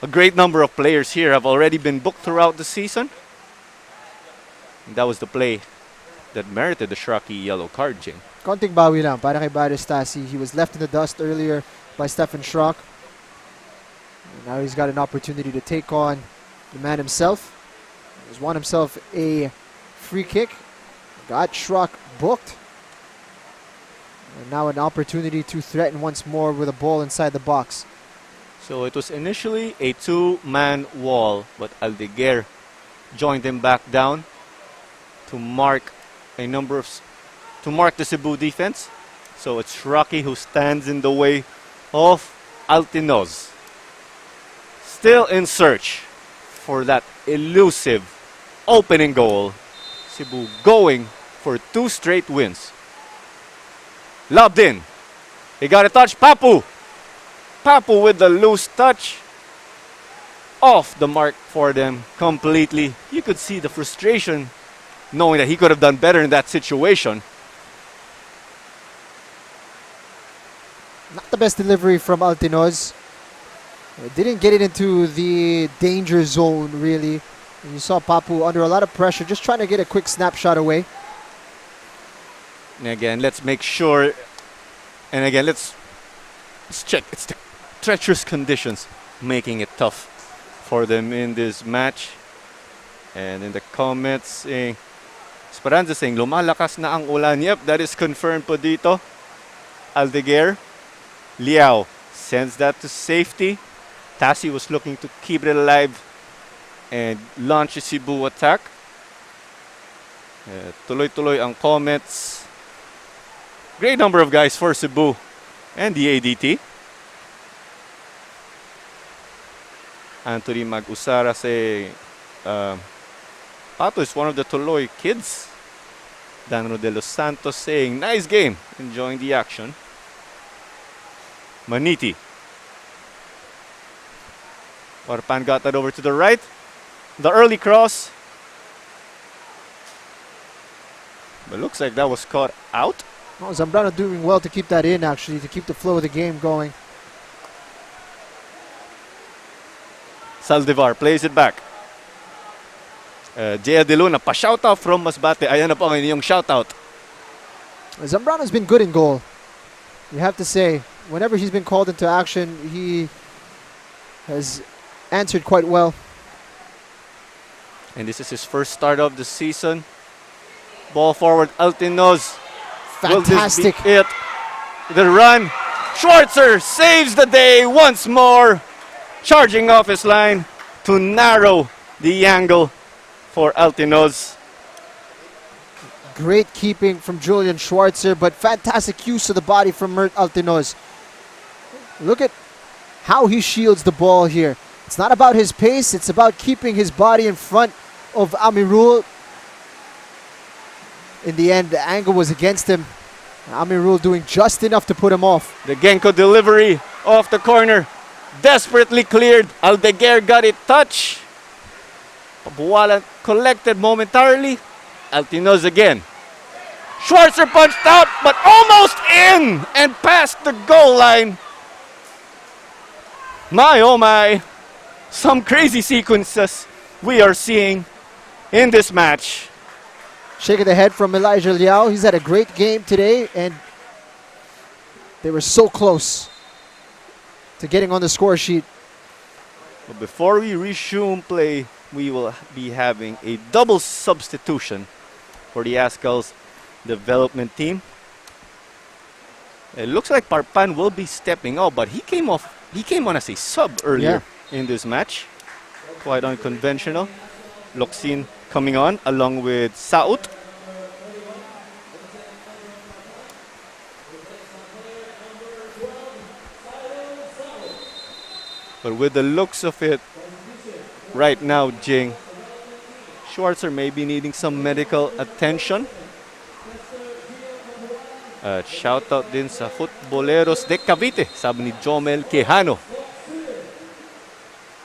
A great number of players here have already been booked throughout the season. And that was the play that merited the Shraki yellow card, Jing. Konting bawi lang para kay Baris Tassi. He was left in the dust earlier by Stefan Schrock. And now he's got an opportunity to take on the man himself. He's won himself a free kick. Got Schrock booked. And now an opportunity to threaten once more with a ball inside the box. So it was initially a 2-man wall, but Aldeguer joined him back down to mark the Cebu defense. So it's Shraki who stands in the way of Altinoz. Still in search for that elusive opening goal. Cebu going for 2 straight wins. Lobbed in. He got a touch. Papu. Papu with the loose touch. Off the mark for them completely. You could see the frustration knowing that he could have done better in that situation. Not the best delivery from Altinoz. Didn't get it into the danger zone, really. And you saw Papu under a lot of pressure, just trying to get a quick snapshot away. And again, let's make sure. And again, let's check. It's the treacherous conditions making it tough for them in this match. And in the comments, saying, Esperanza saying, lumalakas na ang ulan. Yep, that is confirmed po dito. Aldeguer. Liao sends that to safety. Tassi was looking to keep it alive and launch a Cebu attack. Tuloy-tuloy ang comments. Great number of guys for Cebu and the ADT. Anthony Mag-Usara saying, Pato is one of the Tuloy kids. Danro de los Santos saying, nice game, enjoying the action. Maniti. Warpan got that over to the right. The early cross. But looks like that was caught out. Oh, Zambrano doing well to keep that in, actually, to keep the flow of the game going. Saldivar plays it back. Jaya De Luna, pa-shoutout from Masbate. Ayan na po ang inyong shoutout. Zambrano's been good in goal. You have to say, whenever he's been called into action, he has answered quite well. And this is his first start of the season. Ball forward, Altinoz. Fantastic. Will this be it? The run. Schwarzer saves the day once more. Charging off his line to narrow the angle for Altinoz. Great keeping from Julian Schwarzer, but fantastic use of the body from Mert Altinoz. Look at how he shields the ball here. It's not about his pace, it's about keeping his body in front of Amirul. In the end, the angle was against him. Amirul doing just enough to put him off. The Genko delivery off the corner. Desperately cleared. Aldeguer got it touch. Pabualan collected momentarily. Altinoz again. Schwarzer punched out, but almost in and past the goal line. My oh my. Some crazy sequences we are seeing in this match. Shake of the head from Elijah Liao. He's had a great game today, and they were so close to getting on the score sheet. But before we resume play, we will be having a double substitution for the Azkals development team. It looks like Parpan will be stepping out, but he came on as a sub earlier in this match. Quite unconventional. Loksin coming on along with Saut. But with the looks of it right now, Jing, Schwarzer may be needing some medical attention. Shout out din sa Futboleros de Cavite, sabi ni Jomel Quijano.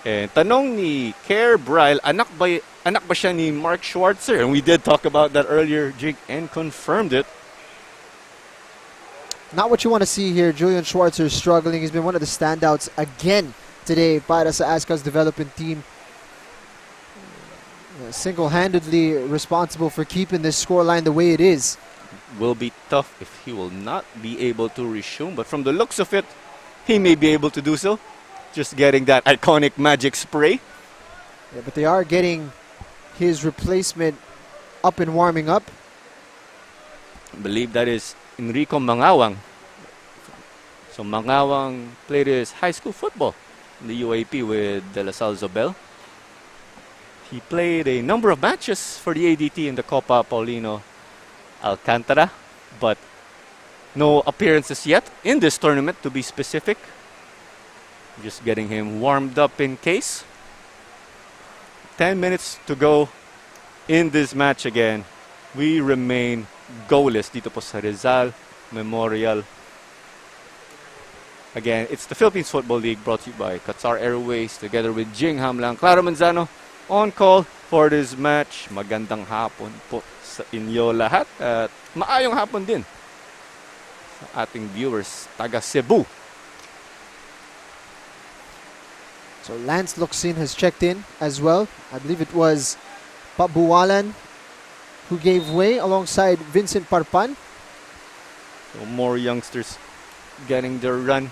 Tanong ni Kerr Bryle, anak ba siya ni Mark Schwarzer? And we did talk about that earlier, Jig, and confirmed it. Not what you want to see here. Julian Schwarzer is struggling. He's been one of the standouts again today para sa Azkals development team. Single-handedly responsible for keeping this scoreline the way it is. Will be tough if he will not be able to resume, but from the looks of it, he may be able to do so. Just getting that iconic magic spray. Yeah, but they are getting his replacement up and warming up. I believe that is Enrico Mangawang. So Mangawang played his high school football in the UAP with De La Salle Zobel. He played a number of matches for the ADT in the Copa Paulino Alcantara, but no appearances yet in this tournament, to be specific. Just getting him warmed up in case. 10 minutes to go in this match again. We remain goalless dito po sa Rizal Memorial. Again, it's the Philippines Football League brought to you by Qatar Airways together with Jing Hamlang. Clara Manzano on call for this match. Magandang hapon po sa inyo lahat at maayong hapon din sa ating viewers taga Cebu. So Lance Loksin has checked in as well. I believe it was Pabualan who gave way alongside Vincent Parpan. So more youngsters getting their run.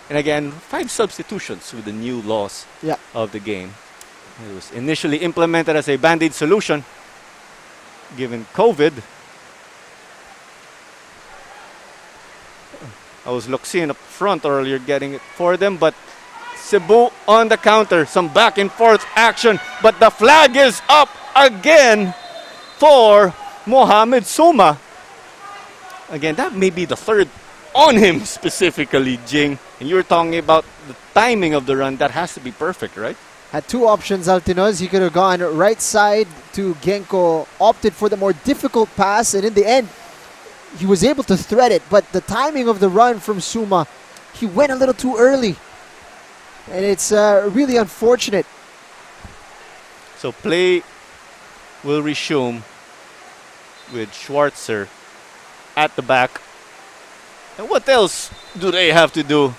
And again, 5 substitutions with the new laws of the game. It was initially implemented as a band-aid solution given COVID. I was Loksin up front earlier getting it for them, but Cebu on the counter. Some back and forth action, but the flag is up again for Mohamed Suma. Again, that may be the third on him specifically, Jing. And you were talking about the timing of the run. That has to be perfect, right? Had 2 options, Altinoz. He could have gone right side to Genko, opted for the more difficult pass, and in the end, he was able to thread it. But the timing of the run from Suma, he went a little too early. And it's really unfortunate. So play will resume with Schwarzer at the back. And what else do they have to do?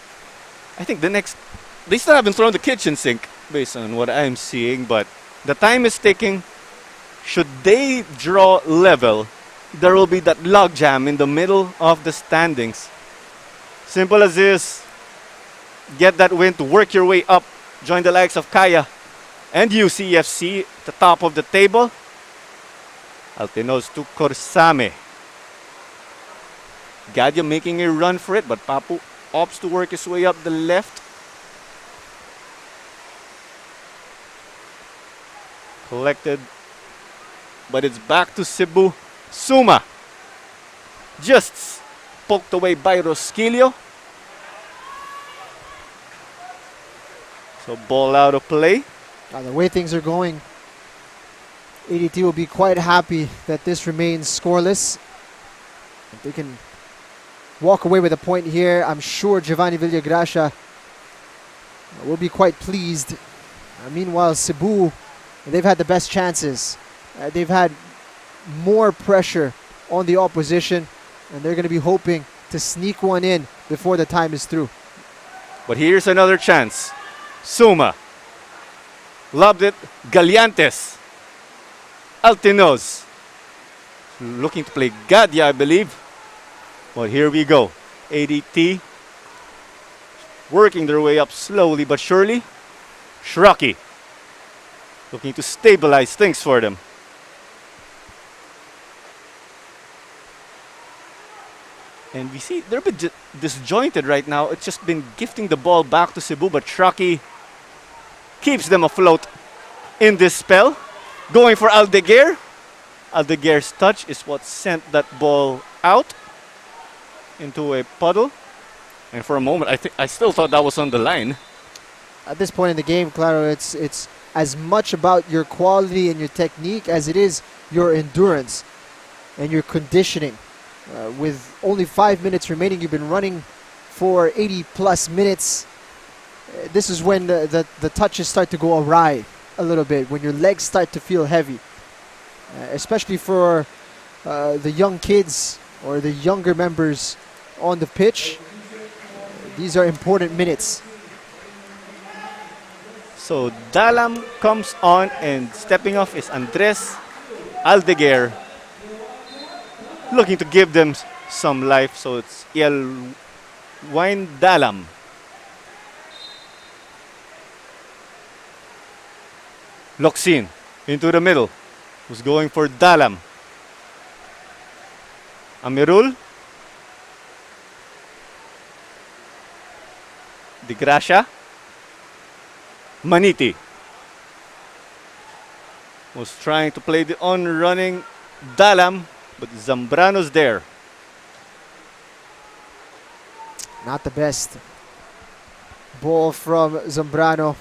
I think they still haven't thrown the kitchen sink based on what I'm seeing, but the time is ticking. Should they draw level, there will be that logjam in the middle of the standings. Simple as this. Get that win to work your way up. Join the likes of Kaya and UCFC at the top of the table. Altinoz to Corsame. Gadya making a run for it, but Papu opts to work his way up the left. Collected, but it's back to Cebu. Suma just poked away by Rosquillo. So ball out of play. The way things are going, ADT will be quite happy that this remains scoreless. If they can walk away with a point here, I'm sure Giovanni Villagracia will be quite pleased. Meanwhile, Cebu, they've had the best chances. They've had more pressure on the opposition, and they're going to be hoping to sneak one in before the time is through. But here's another chance. Suma lobbed it. Galiantes. Altinos looking to play Gadia, I believe. But here we go. ADT working their way up slowly but surely. Shraki looking to stabilize things for them. And we see they're a bit disjointed right now. It's just been gifting the ball back to Cebu, but Shraki keeps them afloat in this spell. Going for Aldeguer. Aldeguer's touch is what sent that ball out into a puddle. And for a moment, I still thought that was on the line. At this point in the game, Claro, it's as much about your quality and your technique as it is your endurance and your conditioning. With only 5 minutes remaining, you've been running for 80 plus minutes. This is when the touches start to go awry a little bit, when your legs start to feel heavy. Especially for the young kids or the younger members on the pitch. These are important minutes. So Dalam comes on, and stepping off is Andres Aldeguer, looking to give them some life. So it's El Wine Dalam. Locsin into the middle, who's going for Dalam. Amirul. De Gracia. Maniti was trying to play the on-running Dalam, but Zambrano's there. Not the best ball from Zambrano.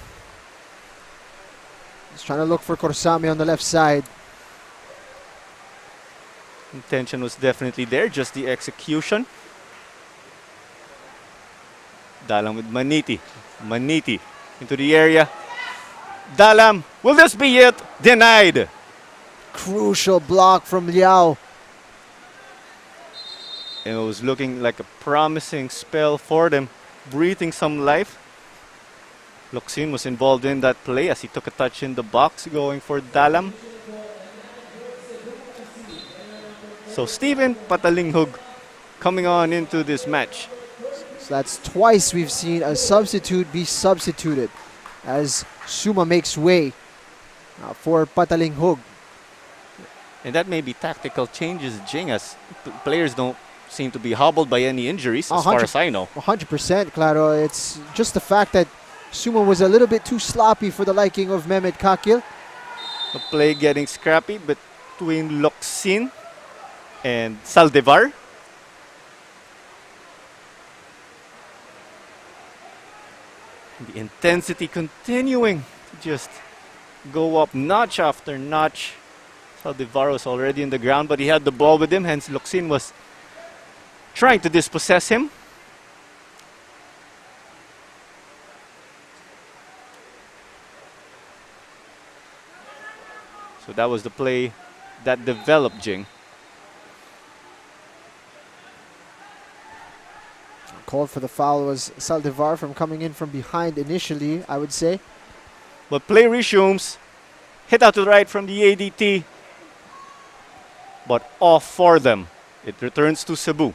He's trying to look for Corsame on the left side. Intention was definitely there, just the execution. Dalam with Maniti. Maniti into the area. Dalam, will this be it? Denied. Crucial block from Liao. And it was looking like a promising spell for them, breathing some life. Locsin was involved in that play as he took a touch in the box, going for Dalam. So Steven Patalinghug coming on into this match. So that's twice we've seen a substitute be substituted as Suma makes way for Patalinghug. And that may be tactical changes, Jing, as players don't seem to be hobbled by any injuries, as far as I know. 100%, Claro. It's just the fact that Suma was a little bit too sloppy for the liking of Mehmet Kakil. The play getting scrappy between Locsin and Saldevar. The intensity continuing to just go up notch after notch. Saldevar was already in the ground, but he had the ball with him, hence Locsin was trying to dispossess him. So that was the play that developed, Jing. Called for the foul was Saldivar from coming in from behind initially, I would say. But play resumes. Hit out to the right from the ADT. But off for them. It returns to Cebu.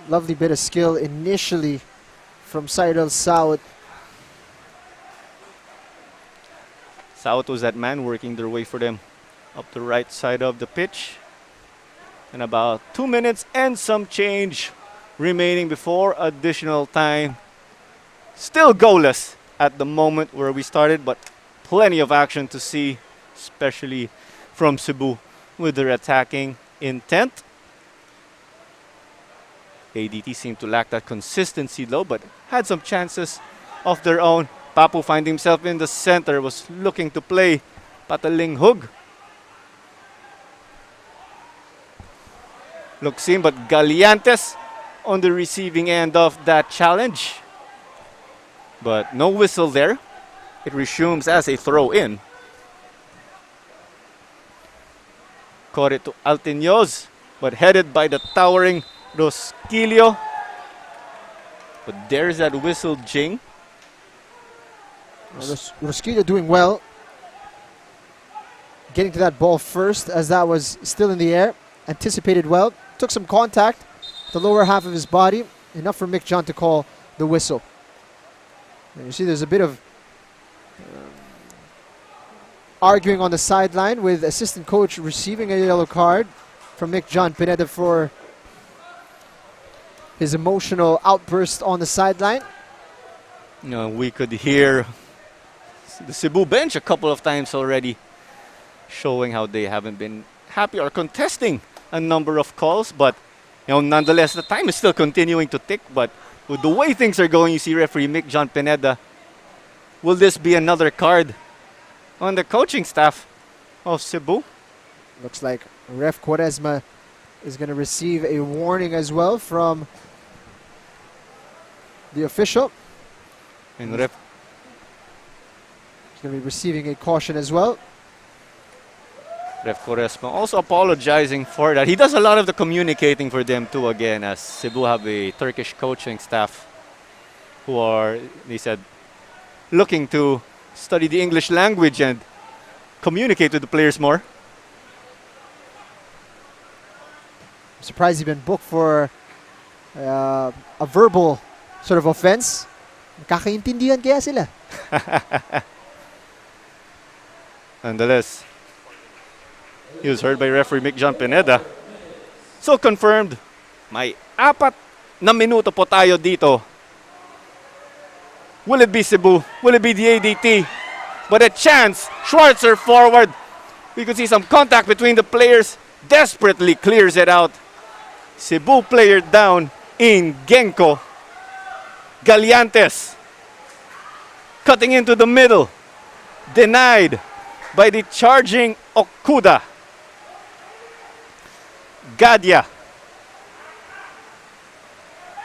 Lovely bit of skill initially from Cyril Saud. Saud was that man working their way for them up the right side of the pitch. And about 2 minutes and some change remaining before additional time. Still goalless at the moment where we started, but plenty of action to see, especially from Cebu with their attacking intent. ADT seemed to lack that consistency though, but had some chances of their own. Papu find himself in the center, was looking to play Pataling Hug. Looks in, but Galiantes on the receiving end of that challenge. But no whistle there. It resumes as a throw-in. Caught it to Altiños, but headed by the towering Rosquillo. But there's that whistle, Jing. Rosquillo doing well. Getting to that ball first as that was still in the air. Anticipated well. Took some contact, the lower half of his body. Enough for Mick John to call the whistle. And you see there's a bit of arguing on the sideline with assistant coach receiving a yellow card from Mick John Pineda for his emotional outburst on the sideline. You know, we could hear the Cebu bench a couple of times already showing how they haven't been happy or contesting a number of calls, but nonetheless the time is still continuing to tick. But with the way things are going, you see referee Mick John Pineda, will this be another card on the coaching staff of Cebu? Looks like Ref Quaresma is going to receive a warning as well from the official. And Ref is going to be receiving a caution as well. Ref Quaresma also apologizing for that. He does a lot of the communicating for them too, again, as Cebu have a Turkish coaching staff who are, they said, looking to study the English language and communicate with the players more. I'm surprised he's been booked for a verbal sort of offense. Kakaintindihan kaya sila. Nonetheless, he was heard by referee Mick John Pineda. So confirmed, may 4 na minuto po tayo dito. Will it be Cebu? Will it be the ADT? But a chance, Schwarzer forward. We could see some contact between the players. Desperately clears it out. Cebu player down in Genko. Galiantes cutting into the middle. Denied by the charging Okuda. Gadia.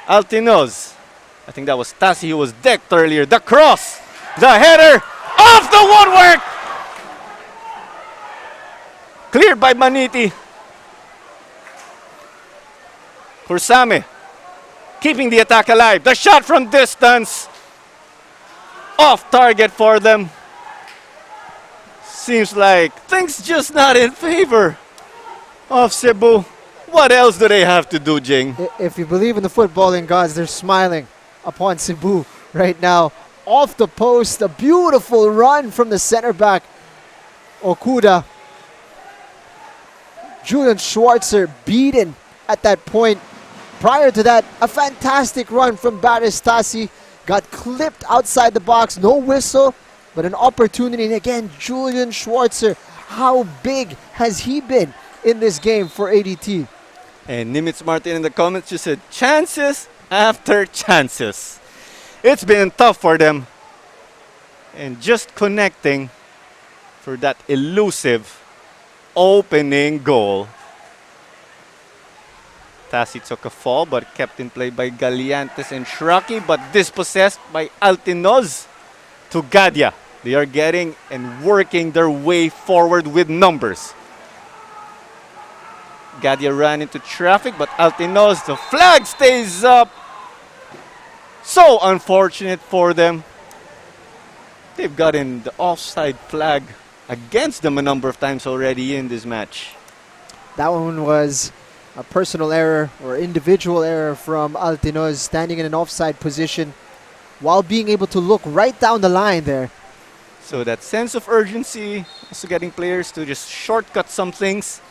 Altiños. I think that was Tassi who was decked earlier. The cross. The header. Off the woodwork. Cleared by Maniti. Kursame. Keeping the attack alive. The shot from distance. Off target for them. Seems like things just not in favor of Cebu. What else do they have to do, Jing? If you believe in the footballing gods, they're smiling upon Cebu right now. Off the post, a beautiful run from the center back, Okuda. Julian Schwarzer beaten at that point. Prior to that, a fantastic run from Baris Tassi. Got clipped outside the box, no whistle, but an opportunity. And again, Julian Schwarzer, how big has he been in this game for ADT? And Nimitz Martin in the comments just said, chances after chances. It's been tough for them. And just connecting for that elusive opening goal. Tassi took a fall but kept in play by Galiantes and Shraki, but dispossessed by Altiños to Gadia. They are getting and working their way forward with numbers. Gadia ran into traffic, but Altiños, the flag stays up. So unfortunate for them. They've gotten the offside flag against them a number of times already in this match. That one was a personal error or individual error from Altiños, standing in an offside position while being able to look right down the line there. So that sense of urgency, also getting players to just shortcut some things,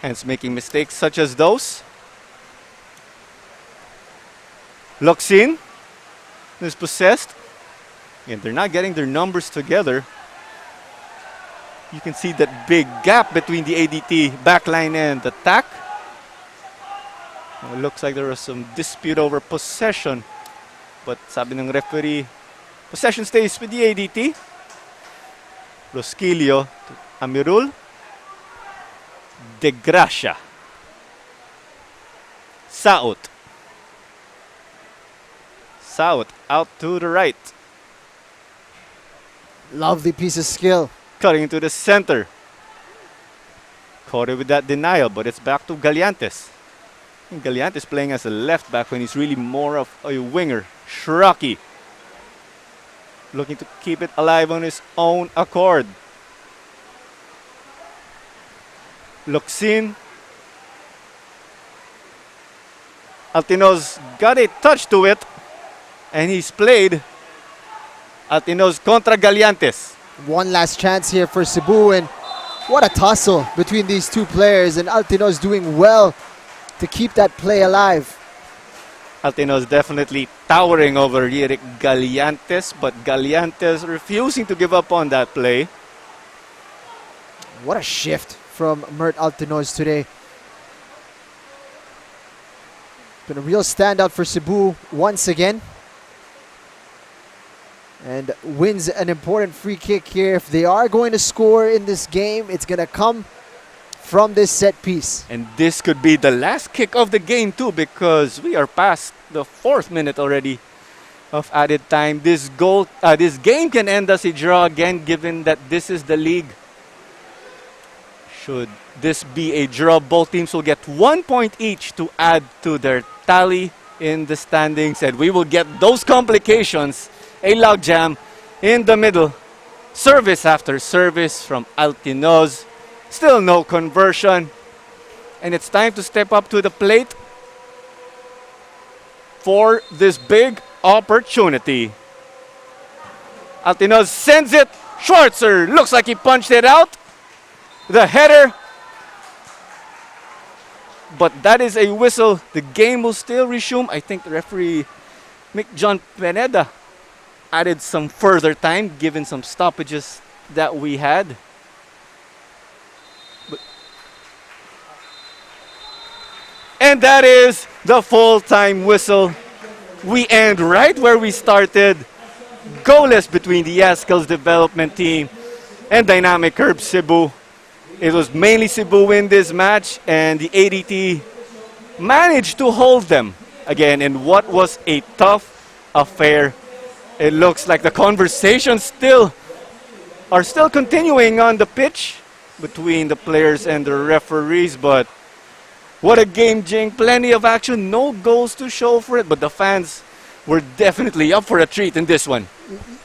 hence making mistakes such as those. Loksin is possessed. And they're not getting their numbers together. You can see that big gap between the ADT backline and attack. It looks like there was some dispute over possession. But sabi ng referee, possession stays with the ADT. Rosquillo to Amirul. De Gracia. Saut. Saut out to the right. Lovely piece of skill. Cutting into the center. Caught it with that denial, but it's back to Galiantes. And Galiantes playing as a left back when he's really more of a winger. Shraki. Looking to keep it alive on his own accord. Luxin. Altinoz got a touch to it. And he's played. Altinoz contra Galiantes. One last chance here for Cebu, and what a tussle between these two players, and Altinoz doing well to keep that play alive. Altinoz definitely towering over Eric Galiantes, but Galiantes refusing to give up on that play. What a shift from Mert Altinoz today. Been a real standout for Cebu once again. And wins an important free kick here. If they are going to score in this game, it's going to come from this set piece. And this could be the last kick of the game too, because we are past the 4th minute already of added time. This game can end as a draw again, given that this is the league. Should this be a draw, both teams will get 1 point each to add to their tally in the standings, and we will get those complications. A logjam in the middle. Service after service from Altinoz. Still no conversion. And it's time to step up to the plate for this big opportunity. Altinoz sends it. Schwarzer looks like he punched it out. The header. But that is a whistle. The game will still resume. I think the referee, John Pineda, added some further time given some stoppages that we had. And that is the full-time whistle. We end right where we started. Goalless between the Azkals development team and Dynamic Herb Cebu. It was mainly Cebu in this match, and the ADT managed to hold them again in what was a tough affair. It looks like the conversations are still continuing on the pitch between the players and the referees, but what a game, Jing. Plenty of action, no goals to show for it, but the fans were definitely up for a treat in this one.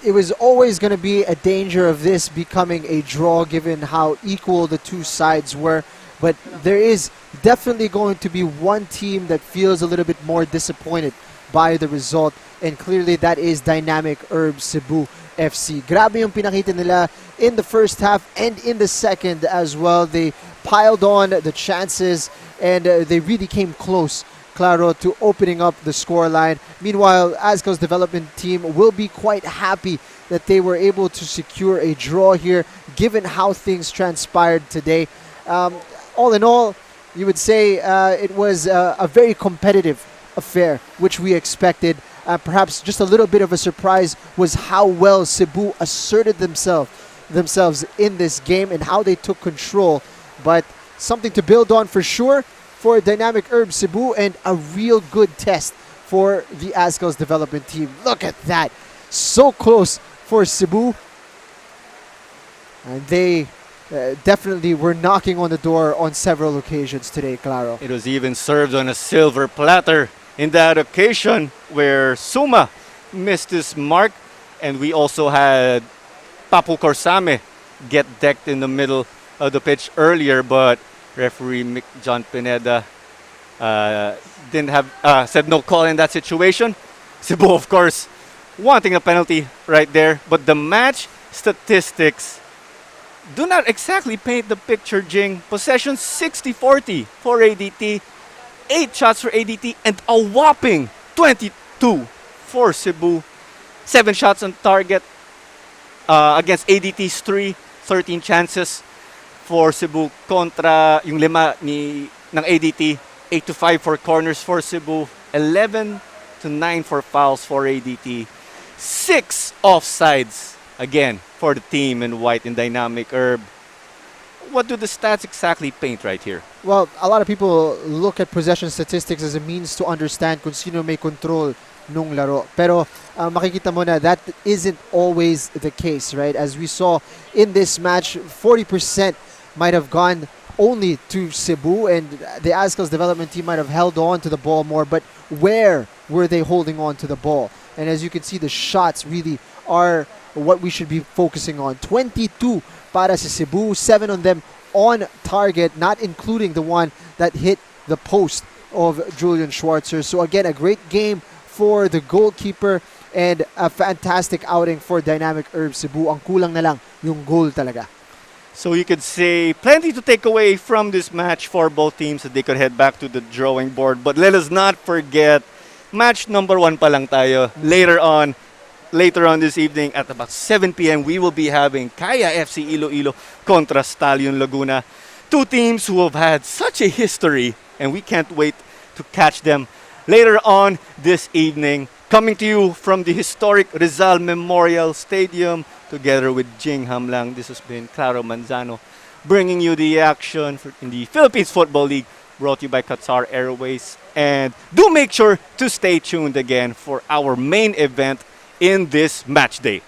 It was always going to be a danger of this becoming a draw given how equal the two sides were, but there is definitely going to be one team that feels a little bit more disappointed by the result, and clearly that is Dynamic Herb Cebu FC. Grabe yung pinakita nila in the first half and in the second as well. They piled on the chances, and they really came close, Claro, to opening up the scoreline. Meanwhile, Azkals development team will be quite happy that they were able to secure a draw here, given how things transpired today. All in all, you would say it was a very competitive affair, which we expected. Perhaps just a little bit of a surprise was how well Cebu asserted themselves in this game and how they took control. But something to build on for sure for Dynamic Herb Cebu, and a real good test for the Azkals development team. Look at that. So close for Cebu. And they definitely were knocking on the door on several occasions today, Claro. It was even served on a silver platter in that occasion where Suma missed his mark, and we also had Papu Corsame get decked in the middle of the pitch earlier, but referee John Pineda didn't have said no call in that situation. Cebu, of course, wanting a penalty right there, but the match statistics do not exactly paint the picture, Jing. Possession 60-40 for ADT, 8 shots for ADT, and a whopping 22 for Cebu. 7 shots on target against ADT's 3. 13 chances for Cebu kontra yung 5 ng ADT. 8-5 for corners for Cebu, 11-9 for fouls for ADT. 6 offsides again for the team in white in dynamic herb. What do the stats exactly paint right here? Well, a lot of people look at possession statistics as a means to understand kung sino may control nung laro. Pero makikita mo na that isn't always the case, right? As we saw in this match, 40% might have gone only to Cebu, and the Azkals development team might have held on to the ball more, but where were they holding on to the ball? And as you can see, the shots really are what we should be focusing on. 22 para sa Cebu, 7 on them on target, not including the one that hit the post of Julian Schwarzer. So again, a great game for the goalkeeper and a fantastic outing for Dynamic Herb Cebu. Ang kulang na lang yung goal talaga. So you could say plenty to take away from this match for both teams that they could head back to the drawing board. But let us not forget, match number 1 pa lang tayo. Later on this evening at about 7 p.m. we will be having Kaya FC Iloilo contra Stallion Laguna. Two teams who have had such a history, and we can't wait to catch them later on this evening. Coming to you from the historic Rizal Memorial Stadium together with Jing Hamlang. This has been Claro Manzano bringing you the action in the Philippines Football League, brought to you by Qatar Airways. And do make sure to stay tuned again for our main event in this match day.